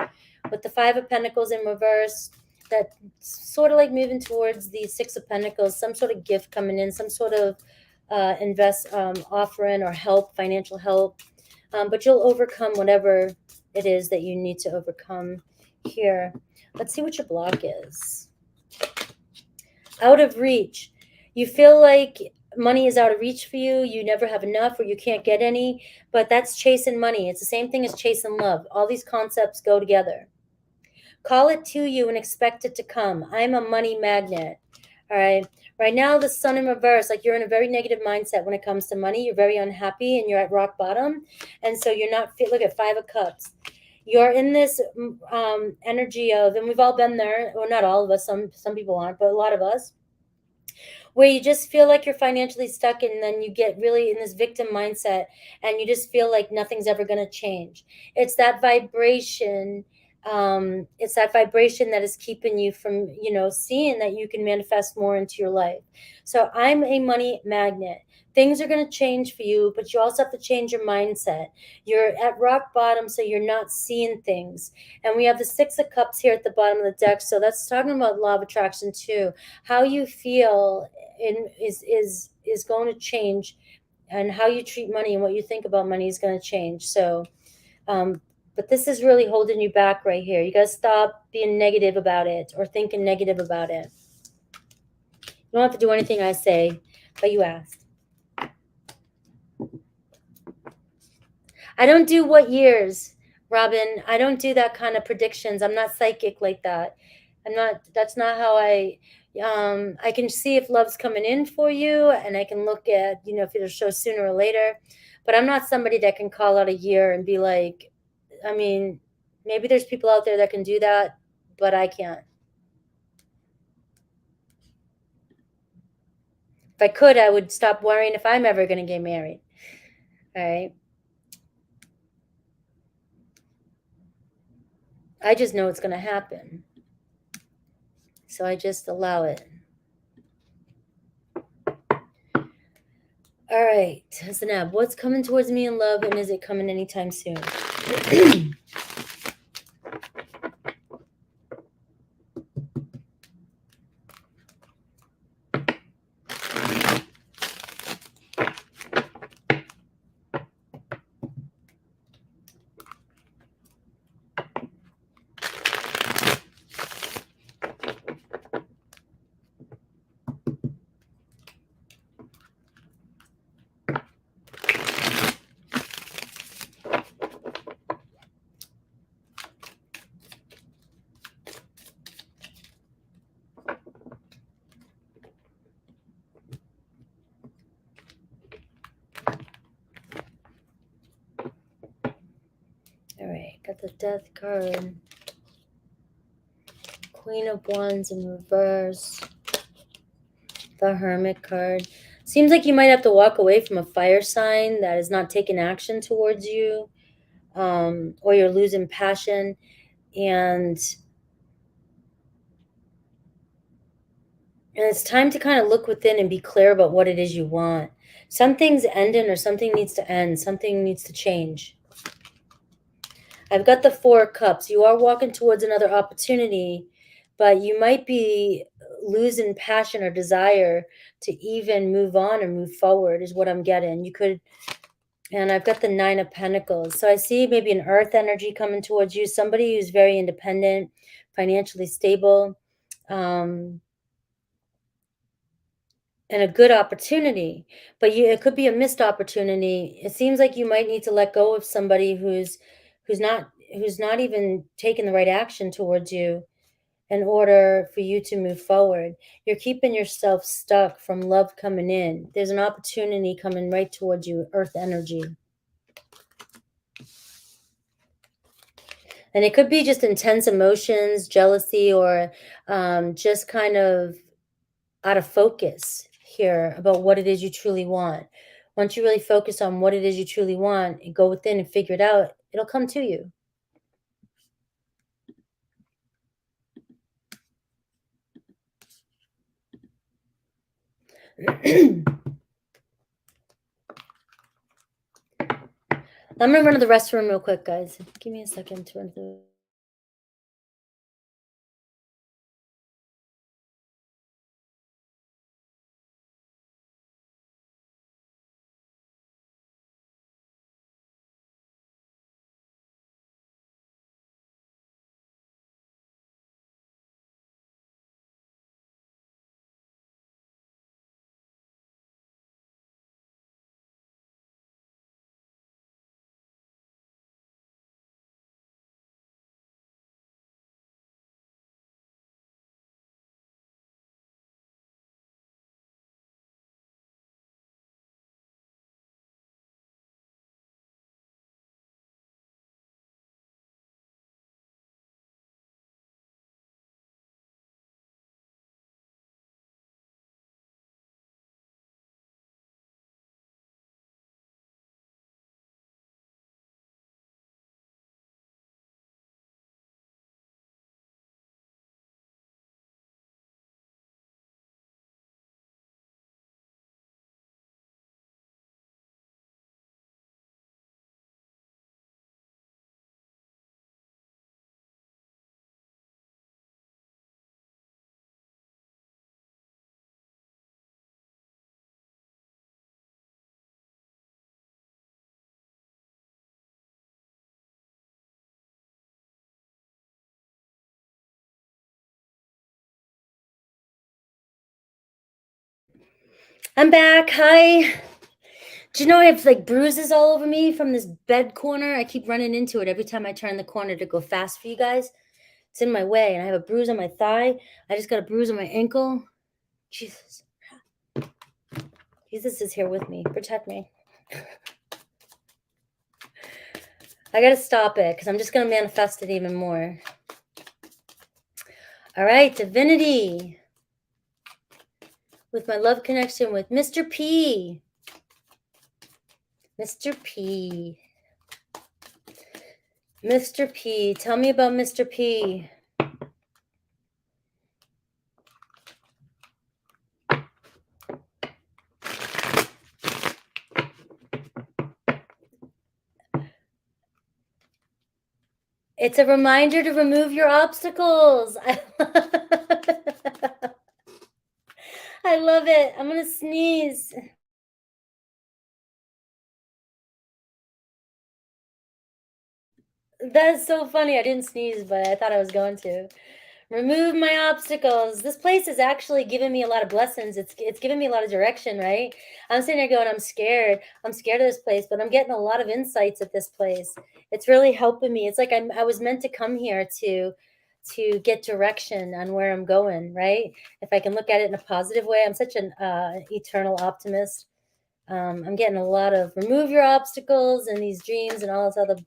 with the Five of Pentacles in reverse, that sort of like moving towards the Six of Pentacles. Some sort of gift coming in, some sort of offering or help, financial help. But you'll overcome whatever it is that you need to overcome here. Let's see what your block is. Out of reach. You feel like money is out of reach for you. You never have enough or you can't get any, but that's chasing money. It's the same thing as chasing love. All these concepts go together. Call it to you and expect it to come. I'm a money magnet. All right. Right now, the Sun in reverse, like you're in a very negative mindset when it comes to money. You're very unhappy and you're at rock bottom. And so you're not, look at Five of Cups. You're in this energy of, and we've all been there, well, not all of us, some people aren't, but a lot of us, where you just feel like you're financially stuck and then you get really in this victim mindset and you just feel like nothing's ever going to change. It's that vibration. It's that vibration that is keeping you from, seeing that you can manifest more into your life. So I'm a money magnet. Things are going to change for you, but you also have to change your mindset. You're at rock bottom, so you're not seeing things. And we have the Six of Cups here at the bottom of the deck. So that's talking about law of attraction too. How you feel is going to change, and how you treat money and what you think about money is going to change. So, but this is really holding you back right here. You got to stop being negative about it or thinking negative about it. You don't have to do anything I say, but you asked. I don't do what years, Robin. I don't do that kind of predictions. I'm not psychic like that. That's not how I can see if love's coming in for you, and I can look at, if it'll show sooner or later, but I'm not somebody that can call out a year and be like, maybe there's people out there that can do that, but I can't. If I could, I would stop worrying if I'm ever going to get married. All right. I just know it's going to happen. So I just allow it. All right, Zanab, what's coming towards me in love, and is it coming anytime soon? All right, got the Death card. Queen of Wands in reverse. The Hermit card. Seems like you might have to walk away from a fire sign that is not taking action towards you, or you're losing passion. And it's time to kind of look within and be clear about what it is you want. Something's ending, or something needs to end. Something needs to change. I've got the Four of Cups. You are walking towards another opportunity, but you might be losing passion or desire to even move on or move forward is what I'm getting. You could, and I've got the Nine of Pentacles. So I see maybe an earth energy coming towards you, somebody who's very independent, financially stable, and a good opportunity, but it could be a missed opportunity. It seems like you might need to let go of somebody who's not even taking the right action towards you in order for you to move forward. You're keeping yourself stuck from love coming in. There's an opportunity coming right towards you, earth energy. And it could be just intense emotions, jealousy, or just kind of out of focus here about what it is you truly want. Once you really focus on what it is you truly want and go within and figure it out, it'll come to you. I'm going to run to the restroom real quick, guys. Give me a second to run through. I'm back. Hi. Do you know I have like bruises all over me from this bed corner? I keep running into it every time I turn the corner to go fast for you guys. It's in my way, and I have a bruise on my thigh. I just got a bruise on my ankle. Jesus. Jesus is here with me. Protect me. I got to stop it because I'm just going to manifest it even more. All right, Divinity. With my love connection with Mr. P. Mr. P. Mr. P. Tell me about Mr. P. It's a reminder to remove your obstacles. I love it. I'm going to sneeze. That's so funny. I didn't sneeze, but I thought I was going to. Remove my obstacles. This place is actually giving me a lot of blessings. It's giving me a lot of direction, right? I'm sitting there going, I'm scared. I'm scared of this place, but I'm getting a lot of insights at this place. It's really helping me. It's like I was meant to come here to get direction on where I'm going, right? If I can look at it in a positive way. I'm such an eternal optimist. I'm getting a lot of remove your obstacles and these dreams and all this other.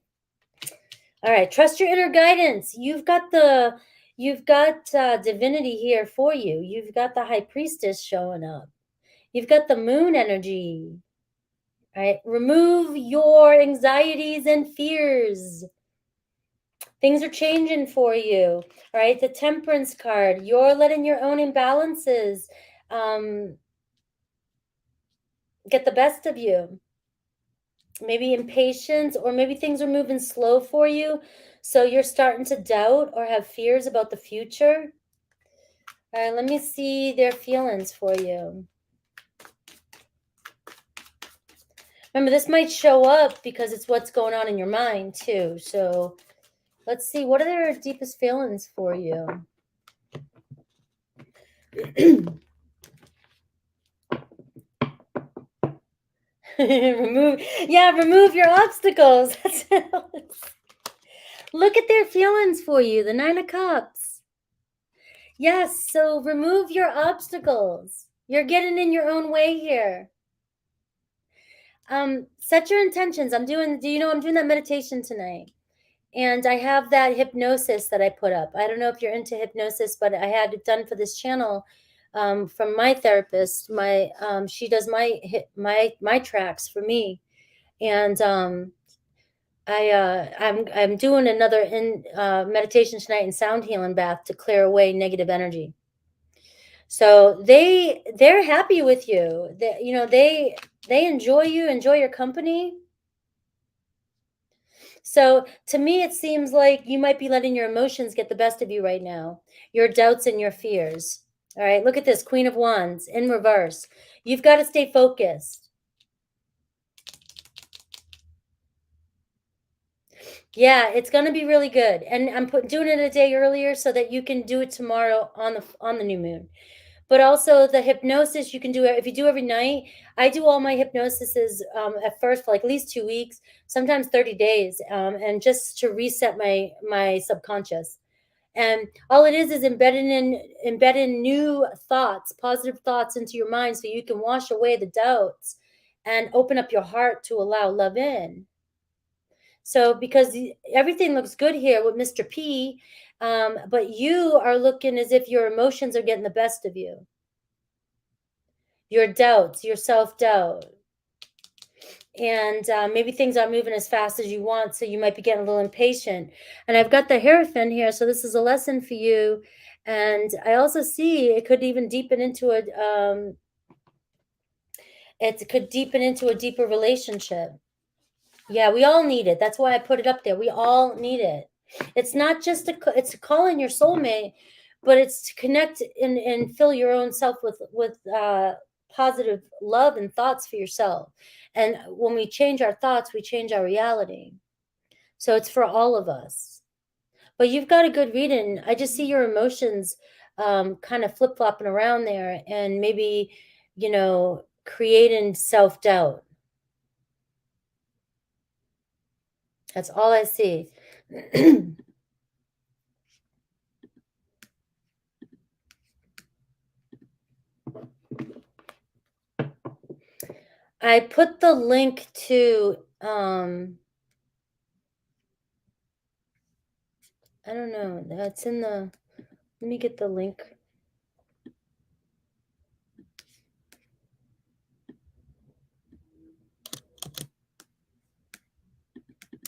All right, trust your inner guidance. You've got divinity here for you. You've got the high priestess showing up. You've got the moon energy. All right, remove your anxieties and fears. Things are changing for you. All right, the temperance card. You're letting your own imbalances get the best of you. Maybe impatience, or maybe things are moving slow for you. So you're starting to doubt or have fears about the future. All right, let me see their feelings for you. Remember, this might show up because it's what's going on in your mind too. So let's see, what are their deepest feelings for you? remove your obstacles. Look at their feelings for you, the 9 of Cups. Yes, so remove your obstacles. You're getting in your own way here. Set your intentions. I'm doing that meditation tonight. And I have that hypnosis that I put up. I don't know if you're into hypnosis, but I had it done for this channel from my therapist. She does my tracks for me, and I'm doing another meditation tonight in sound healing bath to clear away negative energy. So they're happy with you. They enjoy you, enjoy your company. So to me, it seems like you might be letting your emotions get the best of you right now, your doubts and your fears. All right, look at this, Queen of Wands in reverse. You've got to stay focused. Yeah, it's going to be really good. And I'm doing it a day earlier so that you can do it tomorrow on the new moon. But also the hypnosis, you can do it if you do every night. I do all my hypnosises at first for like at least 2 weeks, sometimes 30 days, and just to reset my subconscious. And all it is embedding new thoughts, positive thoughts into your mind so you can wash away the doubts and open up your heart to allow love in. So because everything looks good here with Mr. P, but you are looking as if your emotions are getting the best of you. Your doubts, your self-doubt. And maybe things aren't moving as fast as you want, so you might be getting a little impatient. And I've got the Hierophant here, so this is a lesson for you. And I also see it could even deepen into it could deepen into a deeper relationship. Yeah, we all need it. That's why I put it up there. We all need it. It's not just it's to call in your soulmate, but it's to connect and fill your own self with positive love and thoughts for yourself. And when we change our thoughts, we change our reality. So it's for all of us. But you've got a good reading. I just see your emotions kind of flip-flopping around there and maybe, creating self-doubt. That's all I see. I put the link to, I don't know, that's in the, let me get the link.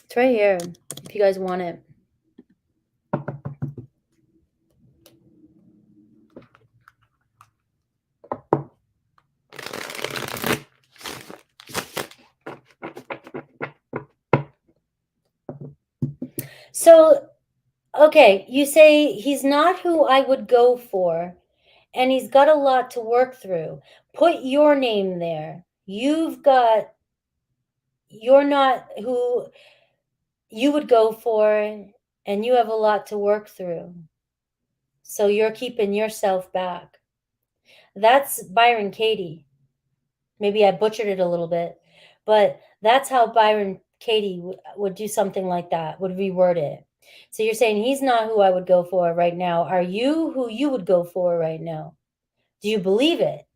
It's right here, if you guys want it. So, okay, you say he's not who I would go for, and he's got a lot to work through. Put your name there. You're not who you would go for, and you have a lot to work through. So you're keeping yourself back. That's Byron Katie. Maybe I butchered it a little bit, but that's how Byron Katie would do something like that, would reword it. So you're saying he's not who I would go for right now. Are you who you would go for right now? Do you believe it?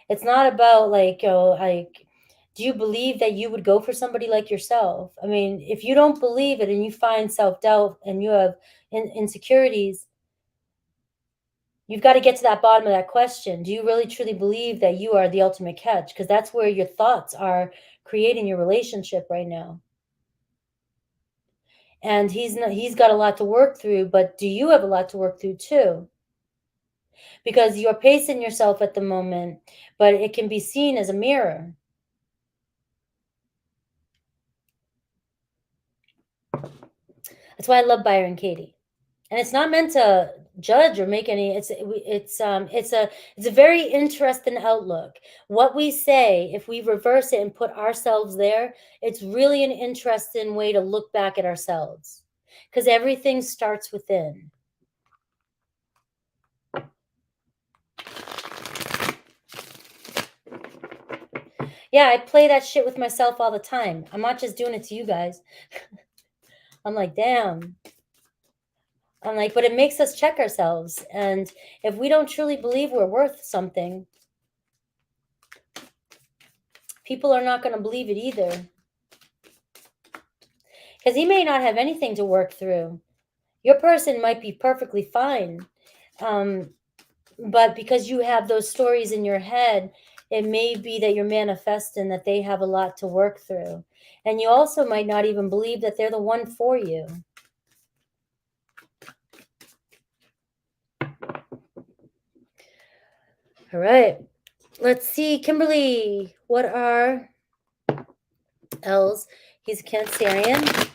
It's not about do you believe that you would go for somebody like yourself? I mean, if you don't believe it and you find self-doubt and you have insecurities, you've got to get to that bottom of that question. Do you really truly believe that you are the ultimate catch? Because that's where your thoughts are creating your relationship right now. And he's got a lot to work through, but do you have a lot to work through too? Because you're pacing yourself at the moment, but it can be seen as a mirror. That's why I love Byron Katie. And it's not meant to judge or make any, it's a very interesting outlook. What we say, if we reverse it and put ourselves there, it's really an interesting way to look back at ourselves, because everything starts within. Yeah, I play that shit with myself all the time. I'm not just doing it to you guys. I'm like, damn. I'm like, but it makes us check ourselves. And if we don't truly believe we're worth something, people are not going to believe it either. Because he may not have anything to work through. Your person might be perfectly fine. But because you have those stories in your head, it may be that you're manifesting that they have a lot to work through. And you also might not even believe that they're the one for you. All right. Let's see, Kimberly, what are L's? He's a Cancerian.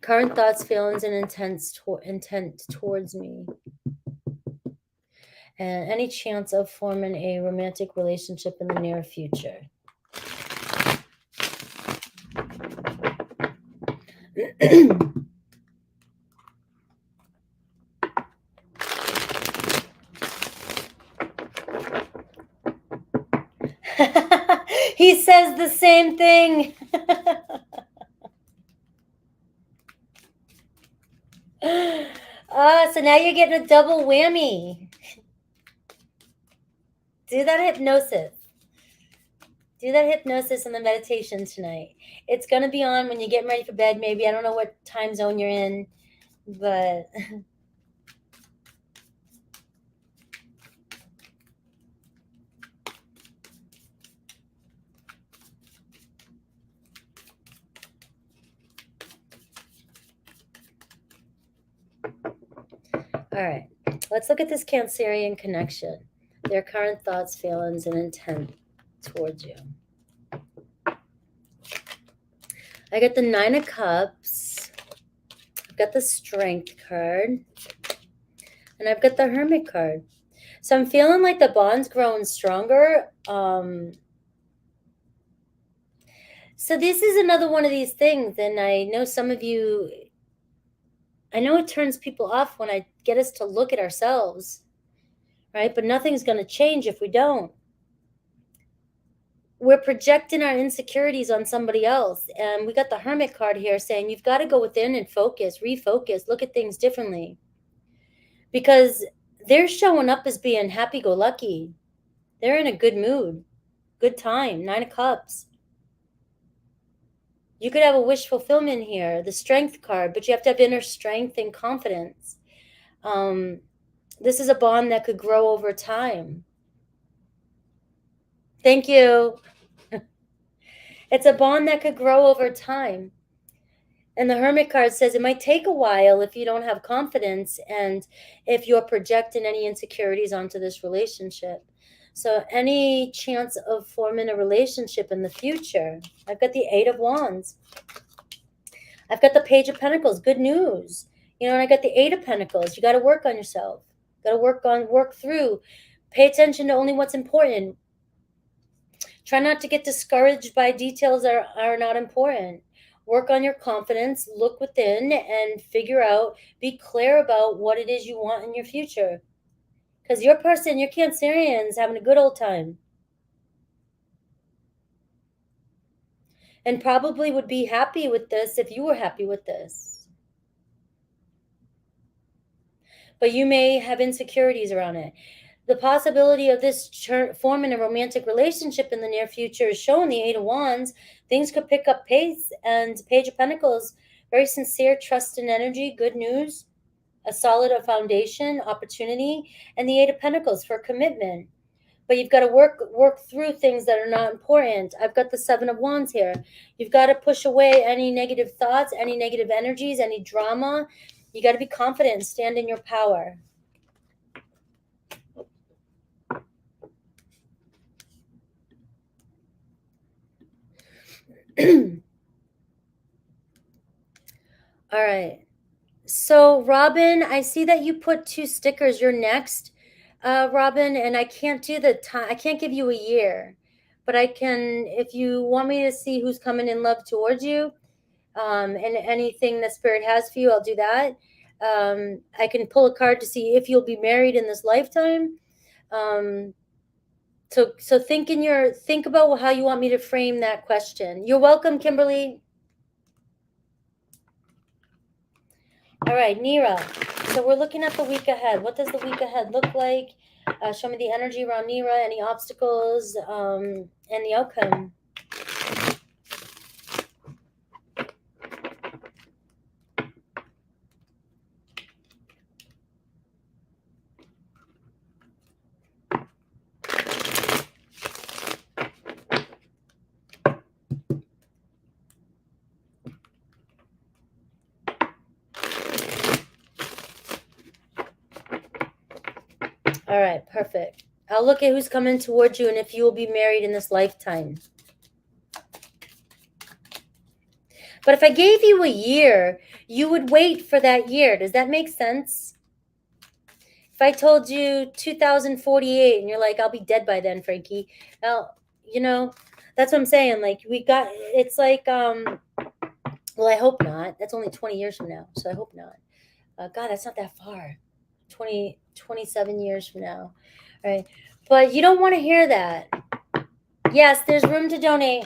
Current thoughts, feelings, and intent towards me. And any chance of forming a romantic relationship in the near future. He says the same thing. So now you're getting a double whammy. Do that hypnosis. Do that hypnosis and the meditation tonight. It's going to be on when you're getting ready for bed, maybe. I don't know what time zone you're in, but... All right, let's look at this Cancerian connection. Their current thoughts, feelings, and intent towards you. I got the 9 of Cups. I've got the Strength card. And I've got the Hermit card. So I'm feeling like the bond's growing stronger. So this is another one of these things. And I know some of you, I know it turns people off when I get us to look at ourselves, right? But nothing's going to change if we don't. We're projecting our insecurities on somebody else. And we got the Hermit card here saying you've got to go within and focus, refocus, look at things differently. Because they're showing up as being happy-go-lucky. They're in a good mood, good time, 9 of Cups. You could have a wish fulfillment here, the Strength card, but you have to have inner strength and confidence. This is a bond that could grow over time. Thank you. It's a bond that could grow over time. And the Hermit card says it might take a while if you don't have confidence and if you're projecting any insecurities onto this relationship. So any chance of forming a relationship in the future? I've got the 8 of Wands. I've got the Page of Pentacles. Good news. You know, and I got the 8 of Pentacles. You got to work on yourself. Got to work through. Pay attention to only what's important. Try not to get discouraged by details that are not important. Work on your confidence. Look within and figure out, be clear about what it is you want in your future. Because your person, your Cancerian, is having a good old time. And probably would be happy with this if you were happy with this. But you may have insecurities around it. The possibility of this forming a romantic relationship in the near future is showing the 8 of Wands. Things could pick up pace. And Page of Pentacles, very sincere, trust and energy, good news. A solid foundation, opportunity, and the 8 of Pentacles for commitment. But you've got to work through things that are not important. I've got the 7 of Wands here. You've got to push away any negative thoughts, any negative energies, any drama. You got to be confident and stand in your power. All right. So, Robin, I see that you put 2 stickers. You're next, Robin, and I can't do the time. I can't give you a year, but I can, if you want me to see who's coming in love towards you, and anything that Spirit has for you, I'll do that. I can pull a card to see if you'll be married in this lifetime. So think about how you want me to frame that question. You're welcome, Kimberly. All right, Nera. So we're looking at the week ahead. What does the week ahead look like? Show me the energy around Nera, any obstacles, and the outcome. All right, perfect. I'll look at who's coming towards you and if you will be married in this lifetime. But if I gave you a year, you would wait for that year. Does that make sense? If I told you 2048 and you're like, I'll be dead by then, Frankie. Well, you know, that's what I'm saying. Like it's like, well, I hope not. That's only 20 years from now. So I hope not. God, that's not that far. 27 years from now. All right. But you don't want to hear that. Yes, there's room to donate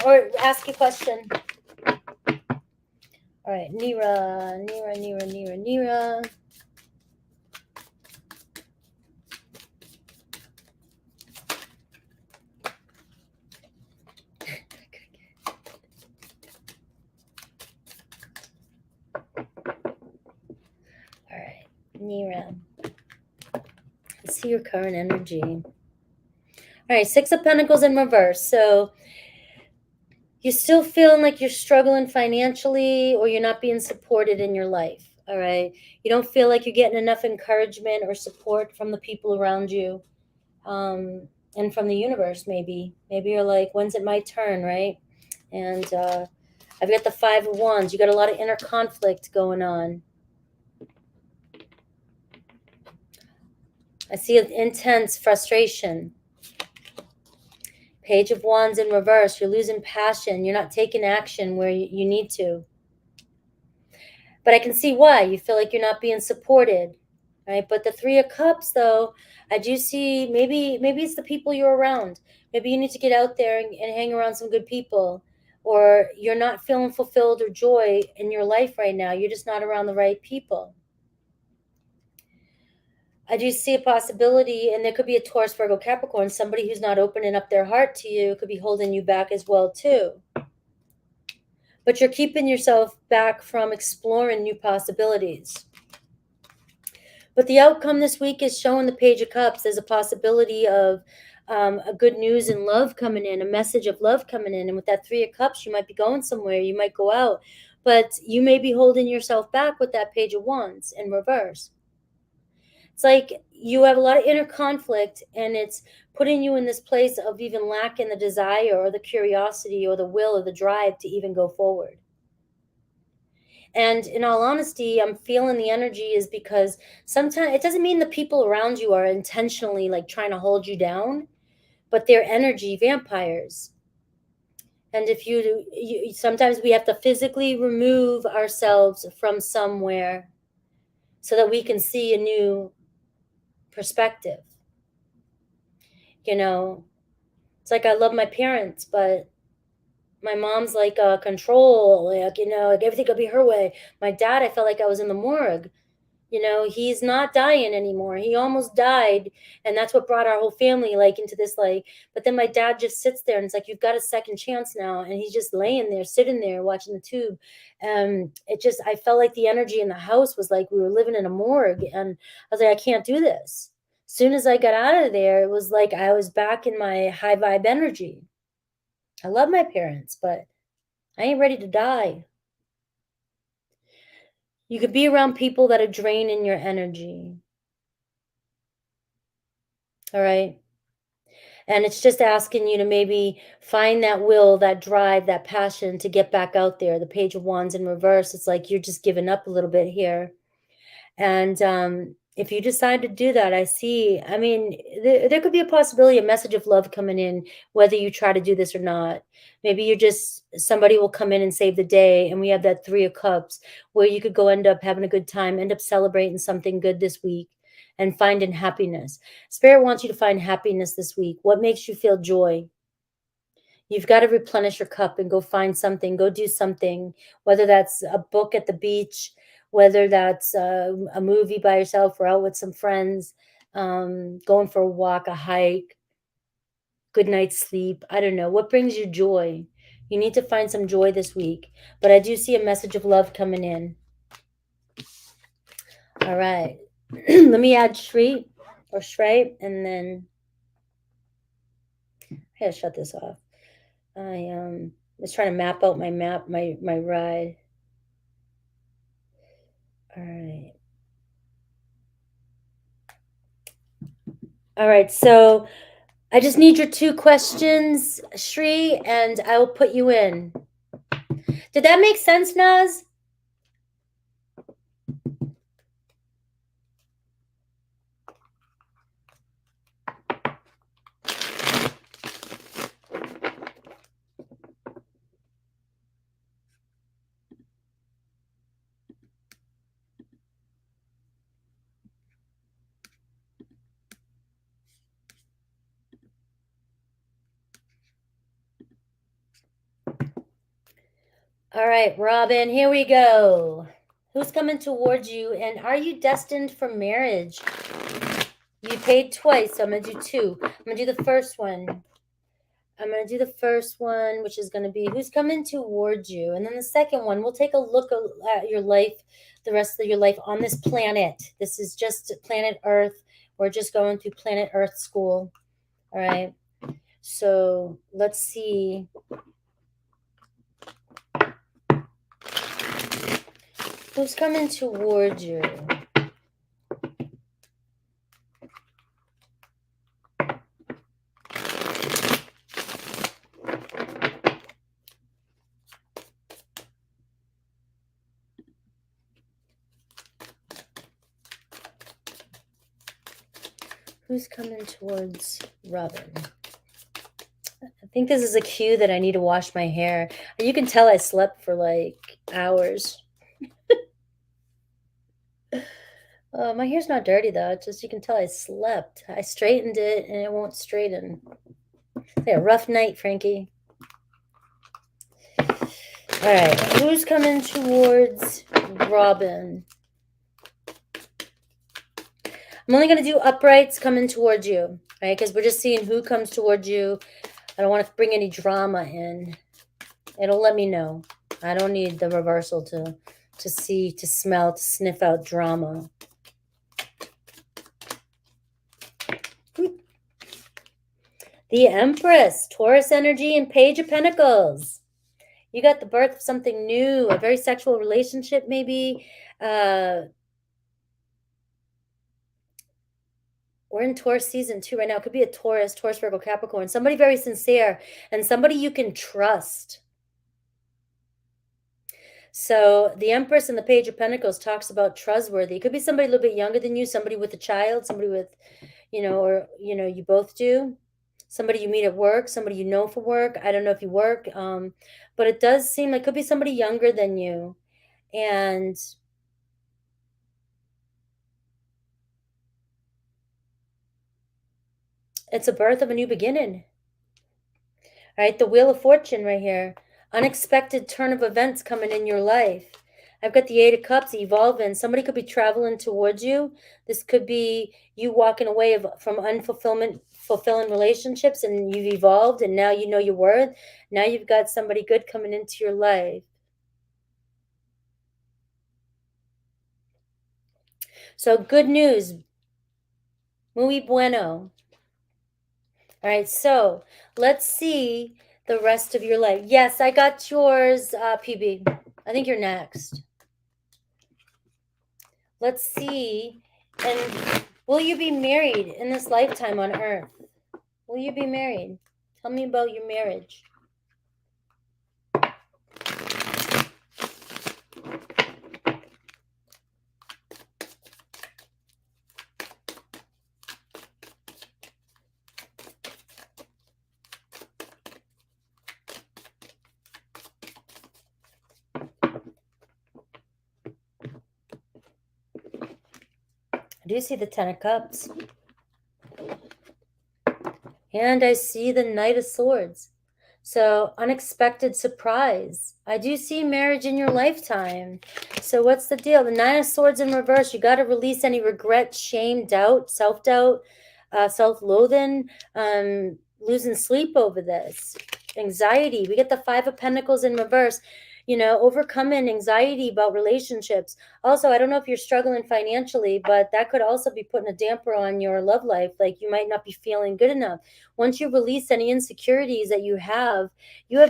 or ask a question. All right, Nera. All right, Nera. Let's see your current energy. All right, Six of Pentacles in reverse. So you're still feeling like you're struggling financially or you're not being supported in your life. All right. You don't feel like you're getting enough encouragement or support from the people around you. And from the universe, maybe. Maybe you're like, when's it my turn, right? And I've got the Five of Wands. You got a lot of inner conflict going on. I see intense frustration. Page of Wands in reverse. You're losing passion. You're not taking action where you need to. But I can see why. You feel like you're not being supported, right? But the Three of Cups, though, I do see maybe it's the people you're around. Maybe you need to get out there and hang around some good people. Or you're not feeling fulfilled or joy in your life right now. You're just not around the right people. I do see a possibility, and there could be a Taurus, Virgo, Capricorn, somebody who's not opening up their heart to you could be holding you back as well, too. But you're keeping yourself back from exploring new possibilities. But the outcome this week is showing the Page of Cups. There's a possibility of a good news and love coming in, a message of love coming in. And with that Three of Cups, you might be going somewhere. You might go out. But you may be holding yourself back with that Page of Wands in reverse. It's like you have a lot of inner conflict, and it's putting you in this place of even lacking the desire or the curiosity or the will or the drive to even go forward. And in all honesty, I'm feeling the energy is because sometimes it doesn't mean the people around you are intentionally like trying to hold you down, but they're energy vampires. And if you sometimes we have to physically remove ourselves from somewhere so that we can see a new perspective. You know, it's like I love my parents, but my mom's like control, like, like everything could be her way. My dad, I felt like I was in the morgue. He's not dying anymore. He almost died. And that's what brought our whole family like into this, like, but then my dad just sits there and it's like, you've got a second chance now. And he's just laying there, sitting there, watching the tube. I felt like the energy in the house was like, we were living in a morgue. And I was like, I can't do this. As soon as I got out of there, it was like, I was back in my high vibe energy. I love my parents, but I ain't ready to die. You could be around people that are draining your energy. All right. And it's just asking you to maybe find that will, that drive, that passion to get back out there. The Page of Wands in reverse, it's like you're just giving up a little bit here. And if you decide to do that, there could be a possibility, a message of love coming in, whether you try to do this or not. Maybe somebody will come in and save the day. And we have that Three of Cups where you could go end up having a good time, end up celebrating something good this week and finding happiness. Spirit wants you to find happiness this week. What makes you feel joy? You've got to replenish your cup and go find something, go do something, whether that's a book at the beach, whether that's a movie by yourself or out with some friends, going for a walk, a hike, good night's sleep. I don't know. What brings you joy? You need to find some joy this week. But I do see a message of love coming in. All right. Let me add Shri, and then I gotta shut this off. I was trying to map out my ride. All right. All right, so I just need your 2 questions, Shri, and I will put you in. Did that make sense, Naz? All right, Robin, here we go. Who's coming towards you, and are you destined for marriage? You paid twice, so I'm going to do 2. I'm going to do the first one. I'm going to do the first one, which is going to be who's coming towards you. And then the second one, we'll take a look at your life, the rest of your life on this planet. This is just planet Earth. We're just going through planet Earth school. All right. So let's see. Who's coming towards you? Who's coming towards Robin? I think this is a cue that I need to wash my hair. You can tell I slept for like hours. My hair's not dirty though. It's just you can tell I slept. I straightened it and it won't straighten. It's a rough night, Frankie. All right, who's coming towards Robin? I'm only going to do uprights coming towards you, right? Because we're just seeing who comes towards you. I don't want to bring any drama in. It'll let me know. I don't need the reversal to see, to smell, to sniff out drama. The Empress, Taurus energy, and Page of Pentacles. You got the birth of something new, a very sexual relationship maybe. We're in Taurus season 2 right now. It could be a Taurus, Virgo, Capricorn. Somebody very sincere and somebody you can trust. So the Empress and the Page of Pentacles talks about trustworthy. It could be somebody a little bit younger than you, somebody with a child, somebody with, or, you both do. Somebody you meet at work, somebody you know for work. I don't know if you work, but it does seem like it could be somebody younger than you. And it's a birth of a new beginning. All right, the Wheel of Fortune right here. Unexpected turn of events coming in your life. I've got the 8 of Cups evolving. Somebody could be traveling towards you. This could be you walking away from fulfilling relationships, and you've evolved, and now you know your worth. Now you've got somebody good coming into your life. So good news. Muy bueno. All right, so let's see the rest of your life. Yes, I got yours, PB. I think you're next. Let's see. And will you be married in this lifetime on Earth? Will you be married? Tell me about your marriage. I do see the 10 of Cups. And I see the Knight of Swords. So unexpected surprise. I do see marriage in your lifetime. So what's the deal? The 9 of Swords in reverse. You got to release any regret, shame, doubt, self-doubt, self-loathing, losing sleep over this. Anxiety. We get the 5 of Pentacles in reverse. Overcoming anxiety about relationships. Also, I don't know if you're struggling financially, but that could also be putting a damper on your love life. Like you might not be feeling good enough. Once you release any insecurities that you have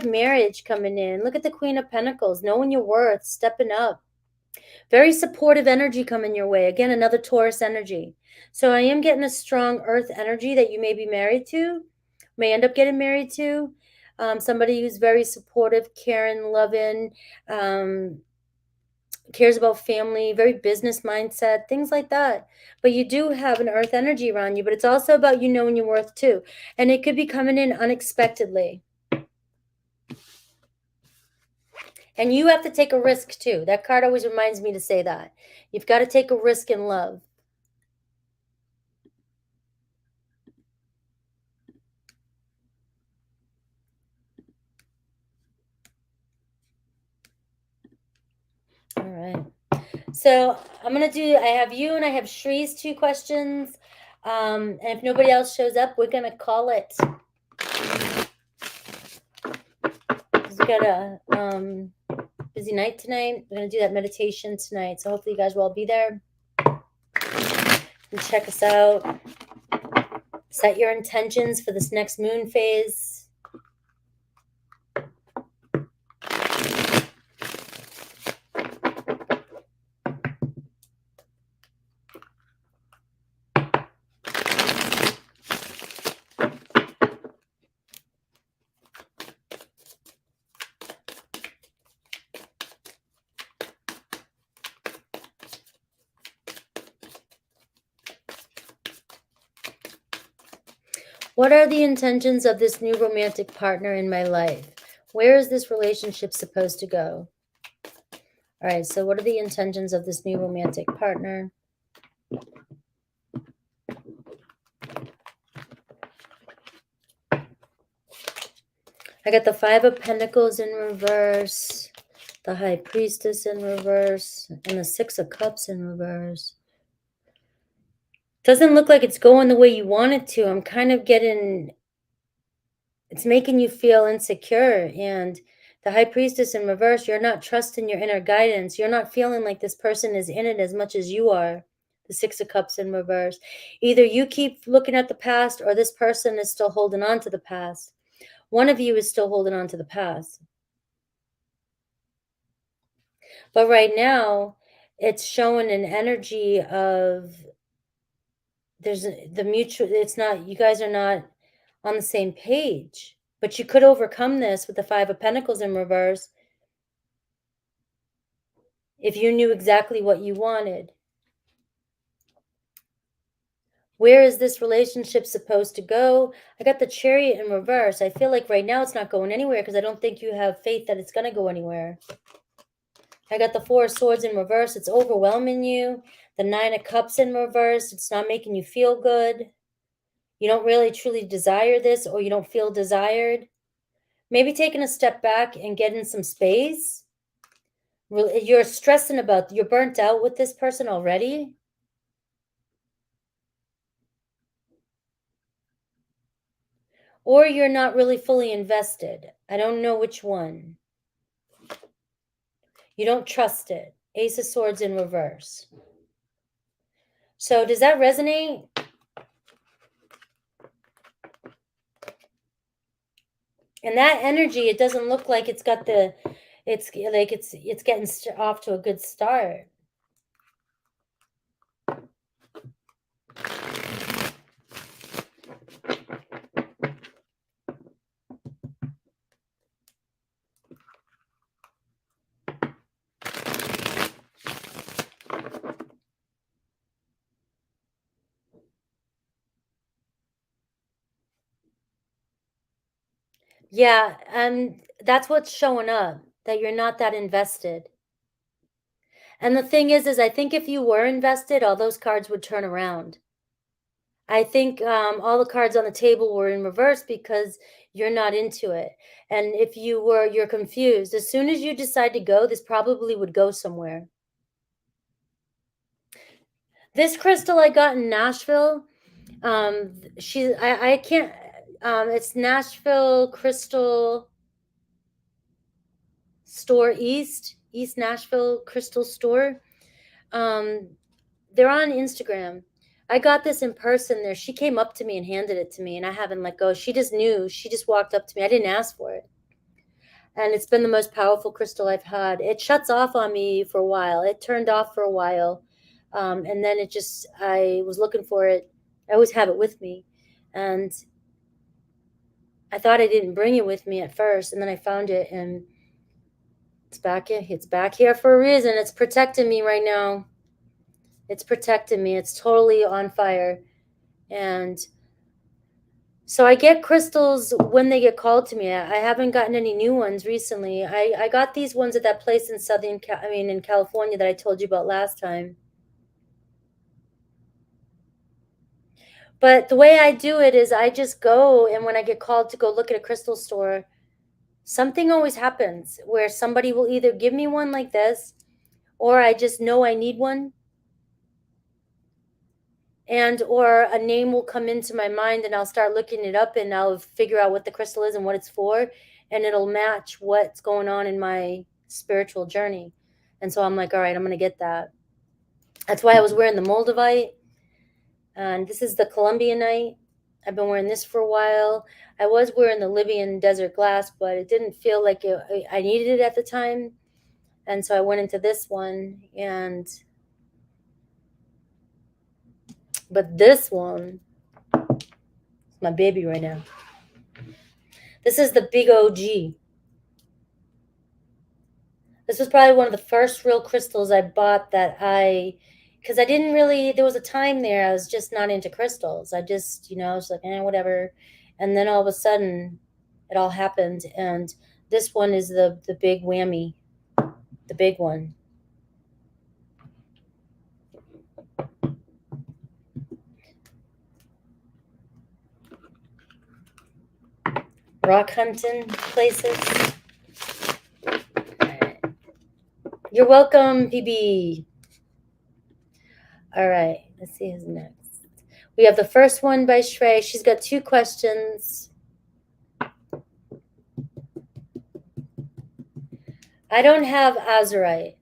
marriage coming in. Look at the Queen of Pentacles, knowing your worth, stepping up. Very supportive energy coming your way. Again, another Taurus energy. So I am getting a strong earth energy that you may be married to, may end up getting married to. Somebody who's very supportive, caring, loving, cares about family, very business mindset, things like that. But you do have an earth energy around you, but it's also about you knowing your worth too. And it could be coming in unexpectedly. And you have to take a risk too. That card always reminds me to say that. You've got to take a risk in love. All right. So I'm going to do, I have you and I have Shri's 2 questions. And if nobody else shows up, we're going to call it. We've got a busy night tonight. We're going to do that meditation tonight. So hopefully you guys will all be there. And check us out. Set your intentions for this next moon phase. What are the intentions of this new romantic partner in my life? Where is this relationship supposed to go? All right, so what are the intentions of this new romantic partner? I got the 5 of Pentacles in reverse, the High Priestess in reverse, and the 6 of Cups in reverse. Doesn't look like it's going the way you want it to. I'm kind of getting, it's making you feel insecure. And the High Priestess in reverse, you're not trusting your inner guidance. You're not feeling like this person is in it as much as you are. The 6 of Cups in reverse. Either you keep looking at the past or this person is still holding on to the past. One of you is still holding on to the past. But right now, it's showing an energy of there's the mutual, it's not, you guys are not on the same page. But you could overcome this with the 5 of Pentacles in reverse if you knew exactly what you wanted. Where is this relationship supposed to go? I got the Chariot in reverse. I feel like right now it's not going anywhere because I don't think you have faith that it's going to go anywhere. I got the 4 of Swords in reverse. It's overwhelming you. The 9 of Cups in reverse. It's not making you feel good. You don't really truly desire this, or you don't feel desired. Maybe taking a step back and getting some space. You're stressing about, you're burnt out with this person already. Or you're not really fully invested. I don't know which one. You don't trust it. Ace of Swords in reverse. So does that resonate? And that energy, it doesn't look like it's got the, it's like it's getting off to a good start. Yeah, and that's what's showing up, that you're not that invested. And the thing is I think if you were invested, all those cards would turn around. I think all the cards on the table were in reverse because you're not into it. And if you were, you're confused. As soon as you decide to go, this probably would go somewhere. This crystal I got in Nashville, I can't, it's Nashville Crystal Store East Nashville Crystal Store. They're on Instagram. I got this in person there. She came up to me and handed it to me, and I haven't let go. She just knew. She just walked up to me. I didn't ask for it. And it's been the most powerful crystal I've had. It shuts off on me for a while. It turned off for a while. And then I was looking for it. I always have it with me. And I thought I didn't bring it with me at first. And then I found it, and it's back here. It's back here for a reason. It's protecting me right now. It's protecting me. It's totally on fire. And so I get crystals when they get called to me. I haven't gotten any new ones recently. I got these ones at that place in in California that I told you about last time. But the way I do it is I just go, and when I get called to go look at a crystal store, something always happens where somebody will either give me one like this, or I just know I need one, or a name will come into my mind, and I'll start looking it up, and I'll figure out what the crystal is and what it's for, and it'll match what's going on in my spiritual journey. And so I'm like, all right, I'm going to get that. That's why I was wearing the Moldavite. And this is the Colombianite. I've been wearing this for a while. I was wearing the Libyan desert glass, but it didn't feel like I needed it at the time. And so I went into this one. But this one is my baby right now. This is the big OG. This was probably one of the first real crystals I bought because I didn't really, there was a time there I was just not into crystals. I just, I was like, whatever. And then all of a sudden it all happened. And this one is the big whammy, the big one. Rock hunting places. All right. You're welcome, PB. All right, let's see who's next. We have the first one by Shri. She's got 2 questions. I don't have azurite.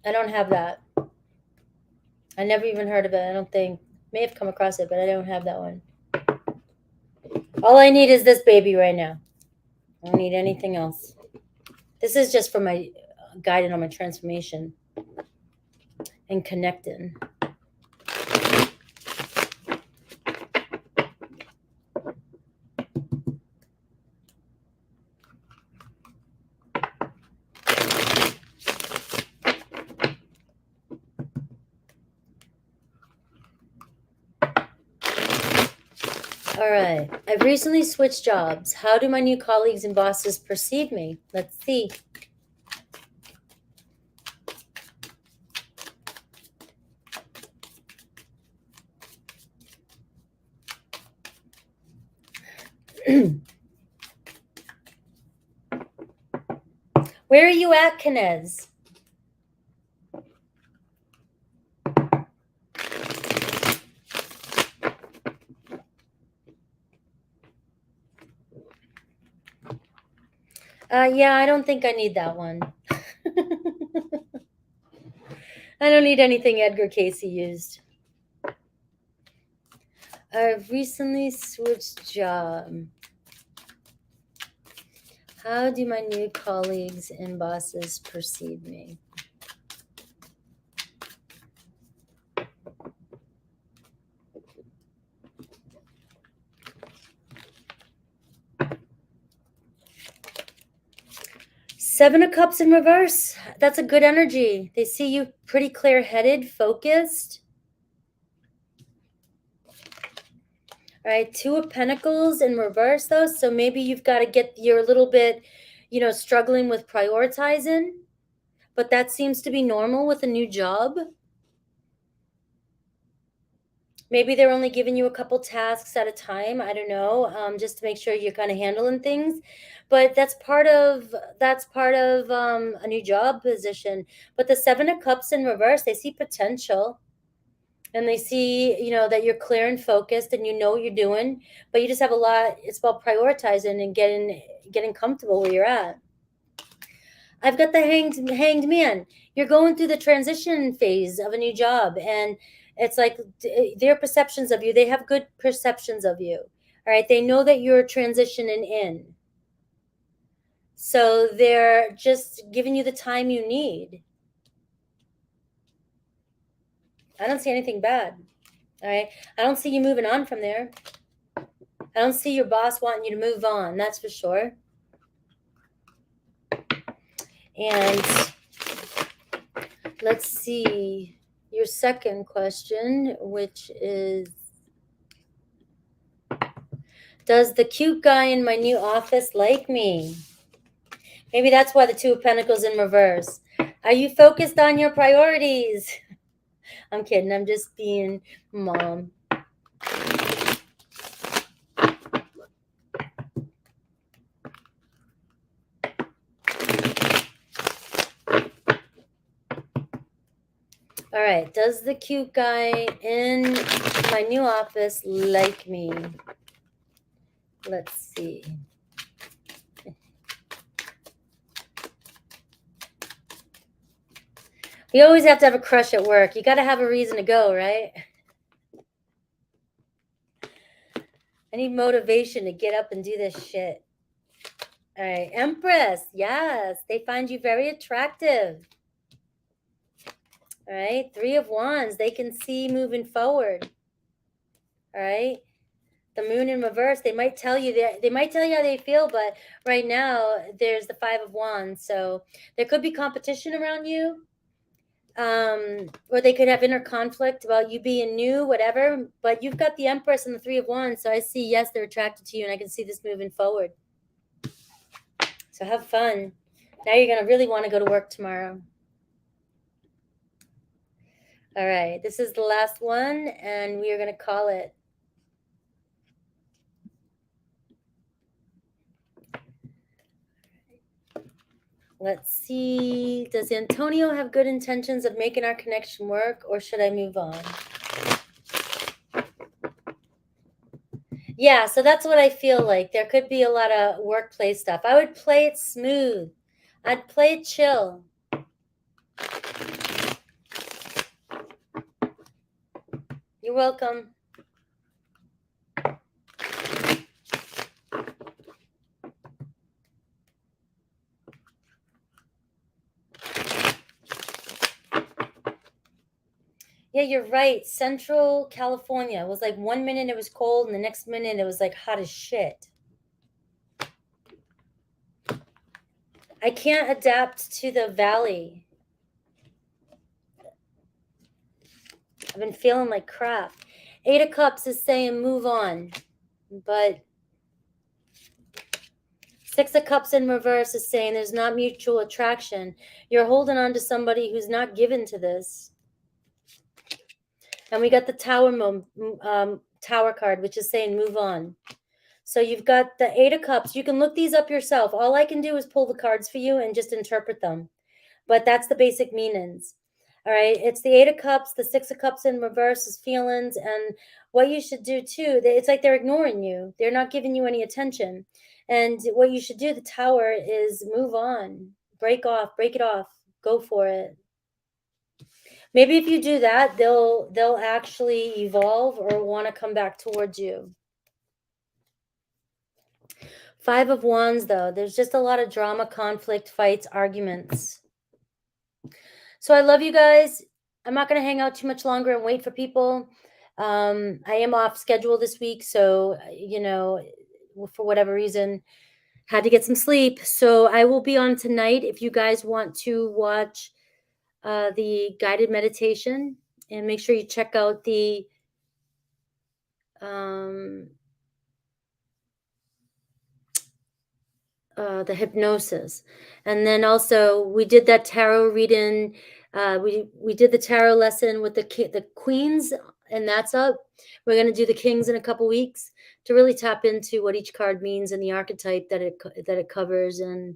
I don't have that. I never even heard of it, I don't think. May have come across it, but I don't have that one. All I need is this baby right now. I don't need anything else. This is just for my guiding on my transformation and connecting. All right. I've recently switched jobs. How do my new colleagues and bosses perceive me? Let's see. Where are you at, Kinez? Yeah, I don't think I need that one. I don't need anything Edgar Casey used. I've recently switched job. How do my new colleagues and bosses perceive me? Seven of Cups in reverse. That's a good energy. They see you pretty clear-headed, focused. All right, 2 of Pentacles in reverse, though. So maybe you're a little bit, struggling with prioritizing. But that seems to be normal with a new job. Maybe they're only giving you a couple tasks at a time. I don't know, just to make sure you're kind of handling things. But that's part of a new job position. But the 7 of Cups in reverse, they see potential. And they see, that you're clear and focused and you know what you're doing. But you just have a lot. It's about prioritizing and getting comfortable where you're at. I've got the hanged man. You're going through the transition phase of a new job, and it's like their perceptions of you. They have good perceptions of you. All right. They know that you're transitioning in. So they're just giving you the time you need. I don't see anything bad. All right. I don't see you moving on from there. I don't see your boss wanting you to move on. That's for sure. And let's see your second question, which is, does the cute guy in my new office like me? Maybe that's why the Two of Pentacles in reverse. Are you focused on your priorities? I'm kidding. I'm just being mom. All right. Does the cute guy in my new office like me? Let's see. You always have to have a crush at work. You got to have a reason to go, right? I need motivation to get up and do this shit. All right. Empress. Yes. They find you very attractive. All right. Three of Wands. They can see moving forward. All right. The Moon in reverse. They might tell you they might tell you how they feel, but right now there's the Five of Wands. So there could be competition around you. Or they could have inner conflict about you being new, whatever. But you've got the Empress and the Three of Wands. So I see, yes, they're attracted to you, and I can see this moving forward. So have fun. Now you're going to really want to go to work tomorrow. All right. This is the last one, and we are going to call it. Let's see. Does Antonio have good intentions of making our connection work, or should I move on? Yeah, so that's what I feel like. There could be a lot of workplace stuff. I would play it smooth. I'd play it chill. You're welcome. Yeah, you're right. Central California was like 1 minute it was cold and the next minute it was like hot as shit. I can't adapt to the valley. I've been feeling like crap. Eight of Cups is saying move on, but Six of Cups in reverse is saying there's not mutual attraction. You're holding on to somebody who's not given to this. And we got the Tower card, which is saying move on. So you've got the Eight of Cups. You can look these up yourself. All I can do is pull the cards for you and just interpret them. But that's the basic meanings. All right. It's the Eight of Cups. The Six of Cups in reverse is feelings. And what you should do too, it's like they're ignoring you. They're not giving you any attention. And what you should do, the Tower, is move on. Break it off. Go for it. Maybe if you do that, they'll actually evolve or want to come back towards you. Five of Wands, though, there's just a lot of drama, conflict, fights, arguments. So I love you guys. I'm not going to hang out too much longer and wait for people. I am off schedule this week, so, for whatever reason, had to get some sleep. So I will be on tonight if you guys want to watch the guided meditation, and make sure you check out the hypnosis. And then also we did that tarot reading. We did the tarot lesson with the queens, and that's up. We're going to do the kings in a couple weeks to really tap into what each card means and the archetype that it covers. And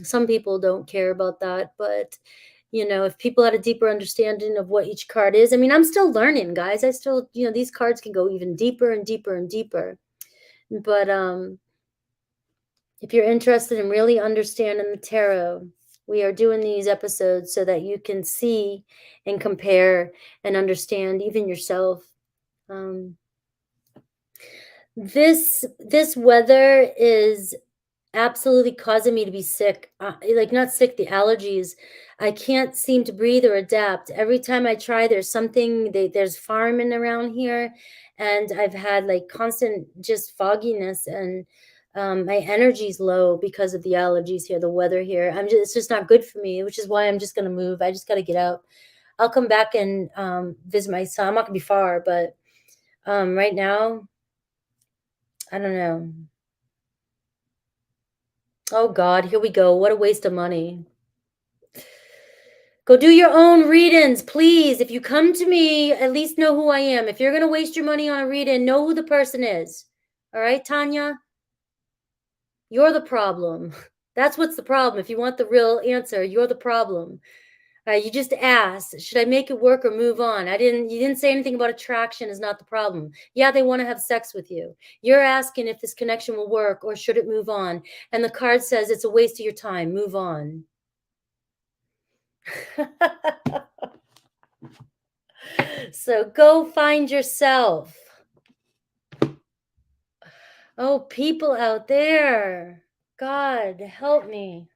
some people don't care about that, but if people had a deeper understanding of what each card is, I mean, I'm still learning, guys. I still, these cards can go even deeper and deeper and deeper. But if you're interested in really understanding the tarot, we are doing these episodes so that you can see and compare and understand even yourself. This weather is absolutely causing me to be sick. Like, not sick, the allergies. I can't seem to breathe or adapt. Every time I try, there's something, there's firemen around here, and I've had like constant just fogginess, and my energy's low because of the allergies here, the weather here. It's just not good for me, which is why I'm just gonna move. I just gotta get out. I'll come back and visit my son. I'm not gonna be far, but right now, I don't know. Oh God, here we go. What a waste of money. Go do your own readings, please. If you come to me, at least know who I am. If you're going to waste your money on a reading, know who the person is. All right, Tanya? You're the problem. That's what's the problem. If you want the real answer, you're the problem. You just asked, should I make it work or move on? You didn't say anything about attraction is not the problem. Yeah, they want to have sex with you. You're asking if this connection will work or should it move on. And the card says it's a waste of your time. Move on. So go find yourself. Oh, people out there. God, help me.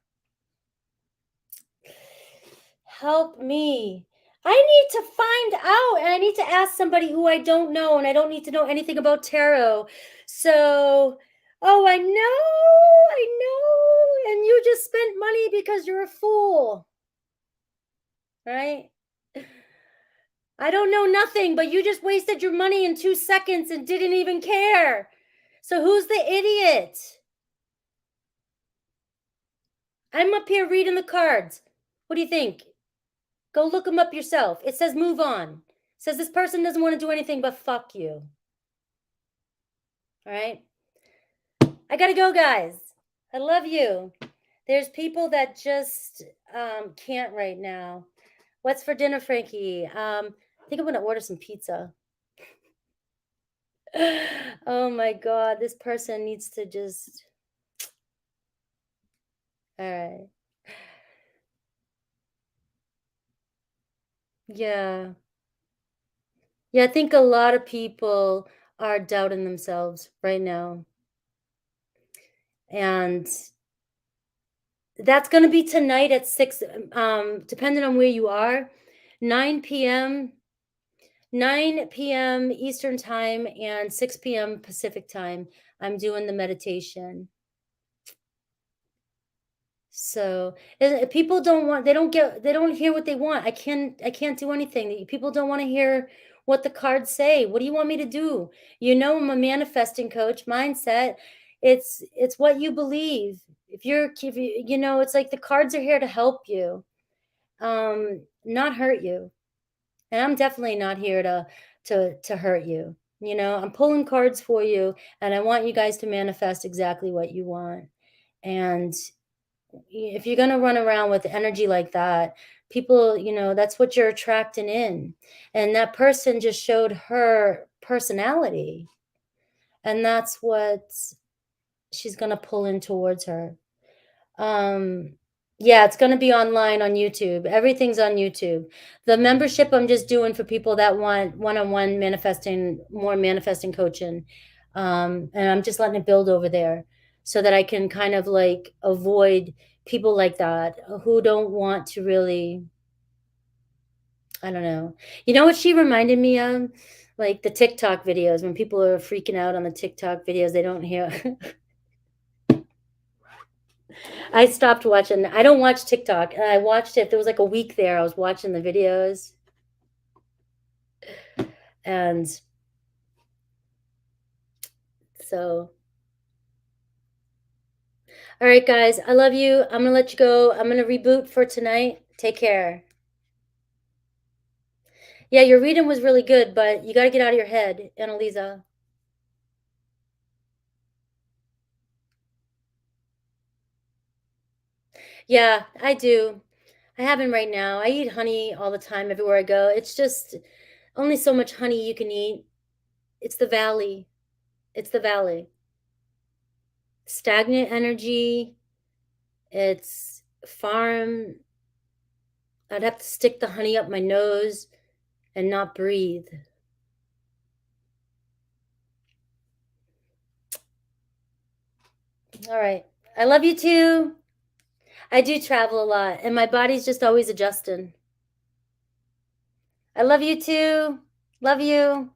Help me. I need to find out, and I need to ask somebody who I don't know, and I don't need to know anything about tarot. So, oh, I know. And you just spent money because you're a fool. Right? I don't know nothing, but you just wasted your money in 2 seconds and didn't even care. So who's the idiot? I'm up here reading the cards. What do you think? Go look them up yourself. It says move on. It says this person doesn't want to do anything but fuck you. All right? I gotta go, guys. I love you. There's people that just can't right now. What's for dinner, Frankie? I think I'm gonna order some pizza. Oh my God, this person needs to just. All right. Yeah. Yeah, I think a lot of people are doubting themselves right now. And that's going to be tonight at 6, depending on where you are, 9 p.m. 9 p.m. Eastern time and 6 p.m. Pacific time. I'm doing the meditation. So people they don't hear what they want. I can't do anything. People don't want to hear what the cards say. What do you want me to do? I'm a manifesting coach, mindset. It's what you believe. If it's like the cards are here to help you, not hurt you. And I'm definitely not here to hurt you. I'm pulling cards for you, and I want you guys to manifest exactly what you want. And if you're going to run around with energy like that, people, that's what you're attracting in. And that person just showed her personality. And that's what she's going to pull in towards her. Yeah, it's going to be online on YouTube. Everything's on YouTube. The membership I'm just doing for people that want one-on-one more manifesting coaching. And I'm just letting it build over there so that I can kind of like avoid people like that who don't want to really, I don't know. You know what she reminded me of? Like the TikTok videos, when people are freaking out on the TikTok videos, they don't hear. I stopped watching. I don't watch TikTok. And I watched it. There was like a week there. I was watching the videos. And so, all right, guys, I love you. I'm going to let you go. I'm going to reboot for tonight. Take care. Yeah, your reading was really good, but you got to get out of your head, Aneliza. Yeah, I do. I have him right now. I eat honey all the time everywhere I go. It's just only so much honey you can eat. It's the valley. It's the valley. Stagnant energy. It's farm. I'd have to stick the honey up my nose and not breathe. All right. I love you too. I do travel a lot, and my body's just always adjusting. I love you too. Love you.